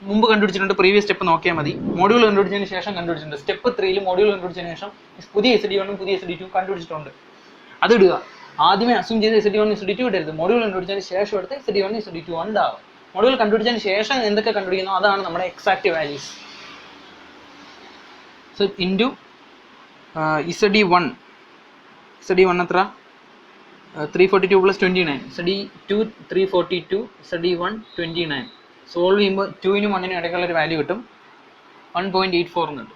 മുമ്പ് കണ്ടുപിടിച്ചിട്ടുണ്ട്, പ്രീവിയസ് സ്റ്റെപ്പ് നോക്കിയാൽ മതി. മോഡ്യൂൾ കണ്ടുപിടിച്ചതിന് ശേഷം കണ്ടുപിടിച്ചിട്ടുണ്ട്. സ്റ്റെപ്പ് 3 മോഡ്യൂൾ കണ്ടുപിടിച്ചതിന് ശേഷം പുതിയ ZE1ഉം പുതിയ ZE2 കണ്ടുപിടിച്ചിട്ടുണ്ട്. അത് ഇടുക. ആദ്യമേ അസ്യൂം ചെയ്ത് ZE1 ZE2 ഇടരുത്, മോഡ്യൂൾ കണ്ടുപിടിച്ചതിന് ശേഷം എടുത്ത് ZE1 ZE2 ഉണ്ടാവും. മോഡ്യൂൾ കണ്ടുപിടിച്ചതിന് ശേഷം എന്തൊക്കെ കണ്ടുപിടിക്കുന്നോ അതാണ് നമ്മുടെ exact values. So into ZE1 എത്ര? 342 + 29. ZE2 342, ZE1 29. സോൾവ് ചെയ്യുമ്പോൾ 2നും 1നും ഇടയ്ക്കുള്ള ഒരു വാല്യൂ കിട്ടും, 1.84 എന്നുണ്ട്.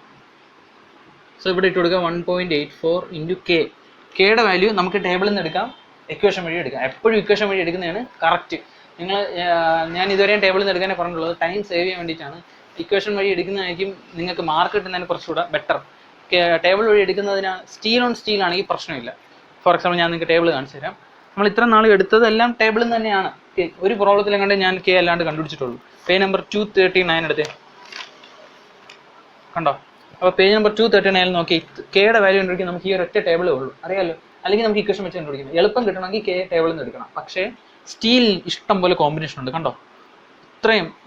സോ ഇവിടെ ഇട്ട് കൊടുക്കുക 1.84 ഇൻറ്റു K. കെയുടെ വാല്യൂ നമുക്ക് ടേബിളിൽ നിന്ന് എടുക്കാം, ഇക്വേഷൻ വഴി എടുക്കാം. എപ്പോഴും ഇക്വേഷൻ വഴി എടുക്കുന്നതാണ് കറക്റ്റ്. ഞാൻ ഇതുവരെയും ടേബിളിൽ നിന്ന് എടുക്കാനേ പറഞ്ഞിട്ടുള്ളത്, ടൈം സേവ് ചെയ്യാൻ വേണ്ടിയിട്ടാണ്. ഇക്വേഷൻ വഴി എടുക്കുന്നതായിരിക്കും നിങ്ങൾക്ക് മാർക്ക് കിട്ടുന്നതിന് കുറച്ചുകൂടെ ബെറ്റർ. ടേബിൾ വഴി എടുക്കുന്നതിന് സ്റ്റീൽ ഓൺ സ്റ്റീൽ ആണെങ്കിൽ പ്രശ്നമില്ല. ഫോർ എക്സാമ്പിൾ ഞാൻ നിങ്ങൾക്ക് ടേബിൾ കാണിച്ചു തരാം. നമ്മൾ ഇത്ര നാൾ എടുത്തതെല്ലാം ടേബിളിൽ നിന്ന് തന്നെയാണ്. ഒരു പ്രോബ്ലത്തിലും കണ്ട് ഞാൻ K അല്ലാണ്ട് കണ്ടുപിടിച്ചിട്ടുള്ളൂ. പേജ് നമ്പർ 239 എടുത്തേ, കണ്ടോ? അപ്പോൾ പേജ് നമ്പർ 239 നോക്കി കെയുടെ വാല്യൂ കണ്ടുപിടിക്കാൻ നമുക്ക് ഈ ഒരൊറ്റ ടേബിളേ ഉള്ളൂ, അറിയാമല്ലോ. അല്ലെങ്കിൽ നമുക്ക് ഇക്വേഷൻ വെച്ച് കണ്ടുപിടിക്കണം. എളുപ്പം കിട്ടണമെങ്കിൽ K ടേബിളിൽ നിന്ന് എടുക്കണം. പക്ഷേ സ്റ്റീൽ ഇഷ്ടം പോലെ കോമ്പിനേഷൻ ഉണ്ട്, കണ്ടോ?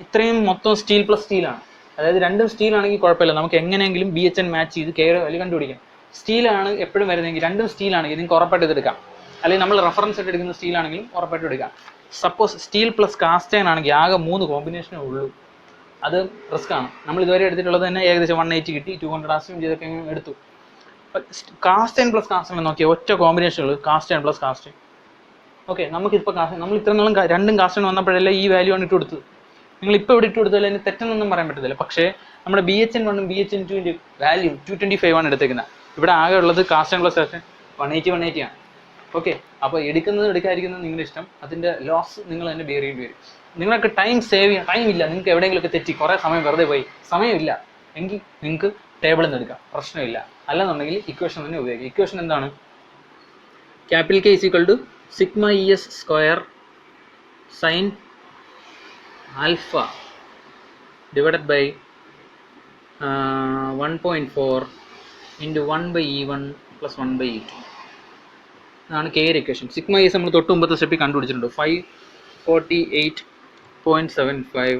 ഇത്രയും മൊത്തം സ്റ്റീൽ പ്ലസ് സ്റ്റീലാണ്. അതായത് രണ്ടും സ്റ്റീൽ ആണെങ്കിൽ കുഴപ്പമില്ല, നമുക്ക് എങ്ങനെയെങ്കിലും BHN മാച്ച് ചെയ്ത് കെയുടെ വാല്യൂ കണ്ടുപിടിക്കാം. സ്റ്റീലാണ് എപ്പോഴും വരുന്നതെങ്കിൽ, രണ്ടും സ്റ്റീലാണെങ്കിൽ നിങ്ങൾക്ക് ഉറപ്പായിട്ട് ഇത് എടുക്കാം. അല്ലെങ്കിൽ നമ്മൾ റെഫറൻസ് ആയിട്ട് എടുക്കുന്ന സ്റ്റീലാണെങ്കിലും ഉറപ്പായിട്ട് എടുക്കാം. സപ്പോസ് സ്റ്റീൽ പ്ലസ് കാസ്റ്റൈൻ ആണെങ്കിൽ ആകെ 3 കോമ്പിനേഷനേ ഉള്ളൂ, അത് റിസ്ക് ആണ്. നമ്മൾ ഇതുവരെ എടുത്തിട്ടുള്ളത് തന്നെ ഏകദേശം 180 കിട്ടി, 200 അസ്യൂം ചെയ്തൊക്കെ എടുത്തു. കാസ്റ്റൈൻ പ്ലസ് കാസ്റ്റൈൻ നോക്കിയാൽ ഒറ്റ കോമ്പിനേഷൻ ഉള്ളൂ, കാസ്റ്റൈൻ പ്ലസ് കാസ്റ്റൈൻ. ഓക്കെ. നമുക്കിപ്പോൾ നമ്മൾ ഇത്ര നാളും രണ്ടും കാസ്റ്റൈൻ വന്നപ്പോഴല്ലേ ഈ വാല്യൂ ആണ് ഇട്ട് കൊടുത്തത്. നിങ്ങളിപ്പോൾ ഇവിടെ ഇട്ട് കൊടുത്താൽ അതിന് തെറ്റെന്നൊന്നും പറയാൻ പറ്റത്തില്ല. പക്ഷേ നമ്മുടെ BHN1ഉം BHN2ൻ്റെ വാല്യൂ 225 ആണ് എടുത്തേക്കുന്നത്. ഇവിടെ ആകെ ഉള്ളത് കാസ്റ്റൈൻ പ്ലസ് കാസ്റ്റൈൻ 180 ആണ്. ഓക്കെ. അപ്പോൾ എടുക്കാതിരിക്കുന്നത് നിങ്ങളുടെ ഇഷ്ടം, അതിൻ്റെ ലോസ് നിങ്ങൾ തന്നെ ബെയർ ചെയ്യേണ്ടി വരും. നിങ്ങൾക്ക് ടൈം സേവ് ചെയ്യാൻ ടൈമില്ല, നിങ്ങൾക്ക് എവിടെയെങ്കിലുമൊക്കെ തെറ്റി കുറേ സമയം വെറുതെ പോയി, സമയമില്ല എങ്കിൽ നിങ്ങൾക്ക് ടേബിളിൽ നിന്ന് എടുക്കാം, പ്രശ്നമില്ല. അല്ലെന്നുണ്ടെങ്കിൽ ഇക്വേഷൻ തന്നെ ഉപയോഗിക്കുക. ഇക്വേഷൻ എന്താണ്? Capital K = sigma ES square sine alpha divided by 1.4 into 1/E1 plus 1/E2 അതാണ് കെയുടെ ഇക്വേഷൻ. സിഗ്മ ഈസ് നമ്മൾ തൊട്ട് മുമ്പത്തെ സ്റ്റെപ്പിൽ കണ്ടുപിടിച്ചിട്ടുണ്ട്. 548.75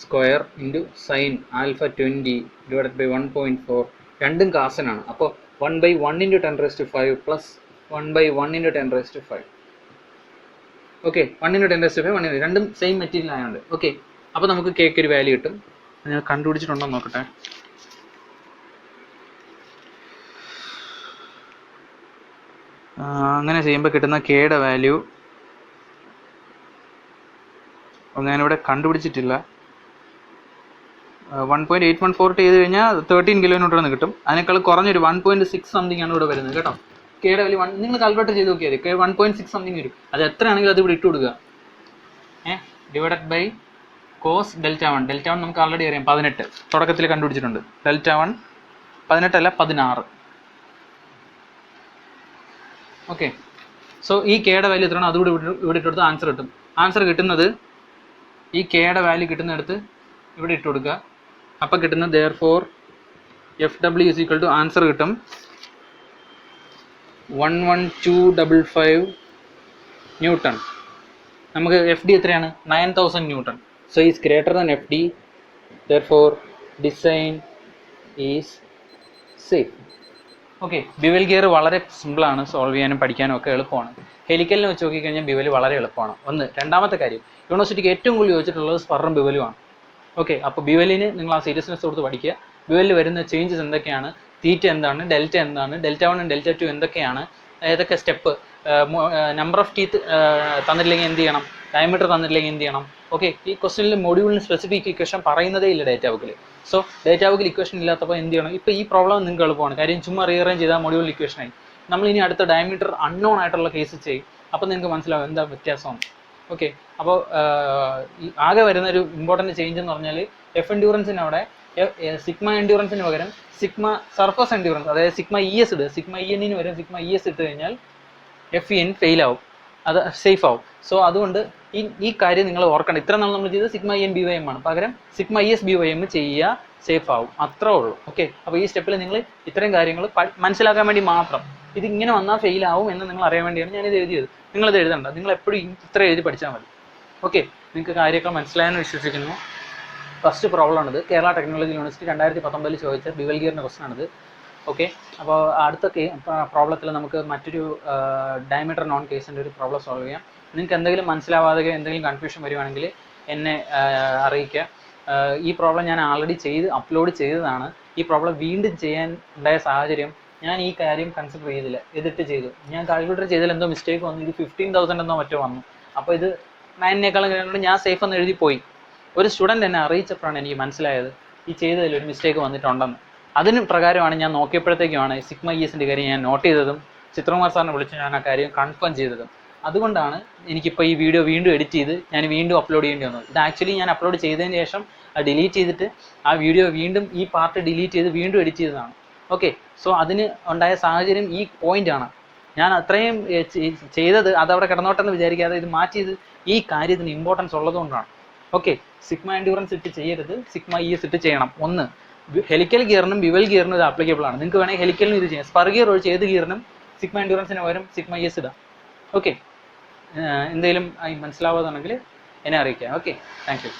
square into sine alpha 20 divided by 1.4. രണ്ടും കാസനാണ്. അപ്പോൾ 1/1 into 10⁵ plus 1/1 into 10⁵. Okay, 1 into 10⁵ 1 രണ്ടും സെയിം മെറ്റീരിയൽ ആയതുകൊണ്ട്. ഓക്കെ, അപ്പോൾ നമുക്ക് കേക്ക് ഒരു വാല്യൂ കിട്ടും. ഞാൻ കണ്ടുപിടിച്ചിട്ടുണ്ടോ നോക്കട്ടെ. അങ്ങനെ ചെയ്യുമ്പോൾ കിട്ടുന്ന കെയുടെ വാല്യൂ ഞാനിവിടെ കണ്ടുപിടിച്ചിട്ടില്ല. 1.814 ചെയ്ത് കഴിഞ്ഞാൽ 13 കിലോമീറ്റർ കിട്ടും. അതിനേക്കാൾ കുറഞ്ഞൊരു 1.6 സംതിങ് ആണ് ഇവിടെ വരുന്നത് കേട്ടോ. കെയുടെ വാല്യൂ നിങ്ങൾ കാൽക്കുലേറ്റ് ചെയ്ത് നോക്കിയാൽ മതി. 1.6 സംതിങ് വരും. അത് എത്രയാണെങ്കിലും അത് ഇവിടെ ഇട്ട് കൊടുക്കുക. Divided by cos Δ1. Δ1 നമുക്ക് ആൾറെഡി അറിയാം, 18 തുടക്കത്തിൽ കണ്ടുപിടിച്ചിട്ടുണ്ട്. Δ1 18 അല്ല 16. ഓക്കെ, സോ ഈ കെയുടെ വാല്യൂ എത്രയാണ് അതുകൂടി ഇവിടെ ഇട്ട് കൊടുത്ത് ആൻസർ കിട്ടും. ആൻസർ കിട്ടുന്നത് ഈ കെയുടെ വാല്യൂ കിട്ടുന്നിടത്ത് ഇവിടെ ഇട്ട് കൊടുക്കുക. അപ്പോൾ കിട്ടുന്നത് therefore FW is equal to answer കിട്ടും 11255 ന്യൂട്ടൺ. നമുക്ക് FD എത്രയാണ്? 9000 newton. So is greater than FD, therefore design is safe. Okay, bevel gear വളരെ സിമ്പിളാണ്, സോൾവ് ചെയ്യാനും പഠിക്കാനും ഒക്കെ എളുപ്പമാണ്. ഹെലിക്കലിനെ വെച്ച് നോക്കിക്കഴിഞ്ഞാൽ ബിവൽ വളരെ എളുപ്പമാണ്. രണ്ടാമത്തെ കാര്യം, യൂണിവേഴ്സിറ്റിക്ക് ഏറ്റവും കൂടുതൽ ചോദിച്ചിട്ടുള്ളത് സ്പറും ബിവലുമാണ്. ഓക്കെ, അപ്പോൾ ബിവലിന് നിങ്ങൾ ആ സീരിയസ്നെസ് കൊടുത്ത് പഠിക്കുക. ബിവലിൽ വരുന്ന ചേഞ്ചസ് എന്തൊക്കെയാണ്, തീറ്റ എന്താണ്, ഡെൽറ്റ എന്താണ്, Δ1 Δ2 എന്തൊക്കെയാണ്, ഏതൊക്കെ സ്റ്റെപ്പ്, നമ്പർ ഓഫ് ടീത്ത് തന്നിട്ടില്ലെങ്കിൽ എന്ത് ചെയ്യണം, ഡയമീറ്റർ തന്നിട്ടില്ലെങ്കിൽ എന്ത് ചെയ്യണം. ഓക്കെ, ഈ ക്വസ്റ്റ്യനിൽ മൊഡ്യൂളിന് സ്പെസിഫിക് ഇക്വേഷൻ പറയുന്നതേ ഇല്ല ഡേറ്റ ബുക്കിൽ. സോ ഡേറ്റ ബുക്കിൽ ഇക്വേഷൻ ഇല്ലാത്തപ്പോൾ എന്ത് ചെയ്യണം? ഇപ്പോൾ ഈ പ്രോബ്ലം നിങ്ങൾക്ക് എളുപ്പമാണ്, കാര്യം ചുമ്മാ റീഅറേഞ്ച് ചെയ്താൽ മൊഡ്യൂൾ ഇക്വേഷനായി. നമ്മൾ ഇനി അടുത്ത ഡയമീറ്റർ അൺനോൺ ആയിട്ടുള്ള കേസ് ചെയ്യും. അപ്പോൾ നിങ്ങൾക്ക് മനസ്സിലാവും എന്താ വ്യത്യാസമാണ്. ഓക്കെ, അപ്പോൾ ആകെ വരുന്നൊരു ഇമ്പോർട്ടൻറ്റ് ചേഞ്ച് എന്ന് പറഞ്ഞാൽ എഫ് എൻഡ്യൂറൻസിന് അവിടെ സിഗ്മ എൻഡ്യൂറൻസിന് പകരം സിഗ്മ സർഫസ് എൻഡ്യൂറൻസ്, അതായത് സിഗ്മ ES ഇടുക. സിഗ്മ ENന് പകരം സിഗ്മ ES ഇട്ട് കഴിഞ്ഞാൽ FEN ഫെയിൽ ആവും, അത് സേഫ് ആവും. സോ അതുകൊണ്ട് ഈ കാര്യം നിങ്ങൾ ഓർക്കണം. ഇത്ര നാൾ നമ്മൾ ചെയ്ത് സിഗ്മ EN BYM ആണ്, പകരം സിഗ്മ ES BYM ചെയ്യുക, സേഫ് ആവും. അത്രേ ഉള്ളൂ. ഓക്കെ, അപ്പോൾ ഈ സ്റ്റെപ്പിൽ നിങ്ങൾ ഇത്രയും കാര്യങ്ങൾ മനസ്സിലാക്കാൻ വേണ്ടി മാത്രം, ഇത് ഇങ്ങനെ വന്നാൽ ഫെയിൽ ആവും എന്ന് നിങ്ങൾ അറിയാൻ വേണ്ടിയാണ് ഞാനിത് എഴുതിയത്. നിങ്ങളിത് എഴുതണ്ട, നിങ്ങൾ എപ്പോഴും ഇത്ര എഴുതി പഠിച്ചാൽ മതി. ഓക്കെ, നിങ്ങൾക്ക് കാര്യമൊക്കെ മനസ്സിലായെന്ന് വിശ്വസിക്കുന്നു. ഫസ്റ്റ് പ്രോബ്ലം ആണിത്. കേരള ടെക്നോളജി യൂണിവേഴ്സിറ്റി 2019 ചോദിച്ച ബിവൽ ഗിയറിൻ്റെ ക്വസ്റ്റൻ ആണിത്. ഓക്കെ, അപ്പോൾ അടുത്ത പ്രോബ്ലത്തിൽ നമുക്ക് മറ്റൊരു ഡയമീറ്റർ നോൺ കേസിൻ്റെ ഒരു പ്രോബ്ലം സോൾവ് ചെയ്യാം. നിങ്ങൾക്ക് എന്തെങ്കിലും മനസ്സിലാവാതെ എന്തെങ്കിലും കൺഫ്യൂഷൻ വരുവാണെങ്കിൽ എന്നെ അറിയിക്കുക. ഈ പ്രോബ്ലം ഞാൻ ആൾറെഡി അപ്ലോഡ് ചെയ്തതാണ്. ഈ പ്രോബ്ലം വീണ്ടും ചെയ്യാൻ ഉണ്ടായ സാഹചര്യം, ഞാൻ ഈ കാര്യം കൺസിഡർ ചെയ്തില്ല, ഇതിട്ട് ചെയ്തു. ഞാൻ കാൽക്കുലേറ്റർ ചെയ്തതിൽ എന്തോ മിസ്റ്റേക്ക് വന്നു, ഇത് 15,000 എന്നോ മറ്റോ വന്നു. അപ്പോൾ ഇത് 9നേക്കാളും കഴിഞ്ഞുകൊണ്ട് ഞാൻ സേഫ് എന്ന് എഴുതി പോയി. ഒരു സ്റ്റുഡൻറ്റ് എന്നെ അറിയിച്ചപ്പോഴാണ് എനിക്ക് മനസ്സിലായത് ഈ ചെയ്തതിൽ ഒരു മിസ്റ്റേക്ക് വന്നിട്ടുണ്ടെന്ന്. അതിന് പ്രകാരമാണ് ഞാൻ നോക്കിയപ്പോഴത്തേക്കുമാണ് സിഗ്മ ESൻ്റെ കാര്യം ഞാൻ നോട്ട് ചെയ്തതും ചിത്രകുമാർ സാറിനെ വിളിച്ച് ഞാൻ ആ കാര്യം കൺഫേം ചെയ്തതും. അതുകൊണ്ടാണ് എനിക്കിപ്പോൾ ഈ വീഡിയോ വീണ്ടും എഡിറ്റ് ചെയ്ത് ഞാൻ വീണ്ടും അപ്ലോഡ് ചെയ്യേണ്ടി വന്നത്. ഇത് ആക്ച്വലി ഞാൻ അപ്ലോഡ് ചെയ്തതിന് ശേഷം ഡിലീറ്റ് ചെയ്തിട്ട് ആ വീഡിയോ വീണ്ടും ഈ പാർട്ട് ഡിലീറ്റ് ചെയ്ത് വീണ്ടും എഡിറ്റ് ചെയ്തതാണ്. ഓക്കെ, സോ അതിന് ഉണ്ടായ സാഹചര്യം ഈ പോയിൻ്റാണ്. ഞാൻ അത്രയും ചെയ്തത് അതവിടെ കിടന്നോട്ടെന്ന് വിചാരിക്കാതെ ഇത് മാറ്റിയത് ഈ കാര്യത്തിന് ഇമ്പോർട്ടൻസ് ഉള്ളതുകൊണ്ടാണ്. ഓക്കെ, സിഗ്മ എൻഡ്യൂറൻസ് ഇട്ട് ചെയ്യരുത്, സിഗ്മ ES ഇട്ട് ചെയ്യണം. ഒന്ന്, ഹെലിക്കൽ ഗിയറിനും ബിവൽ ഗിയറിനും ഇത് ആപ്ലിക്കബിൾ ആണ്. നിങ്ങൾക്ക് വേണമെങ്കിൽ ഹെലിക്കലിനും ഇത് ചെയ്യാം. സ്പർ ഗിയർ ഒഴിച്ച് ഏത് ഗിയറിനും സിഗ്മ എൻഡ്യൂറൻസിന് പകരം സിഗ്മ ES ഇടാം. ഓക്കെ, എന്തെങ്കിലും മനസ്സിലാവാതാണെങ്കിൽ എന്നെ അറിയിക്കാം. Okay, thank you.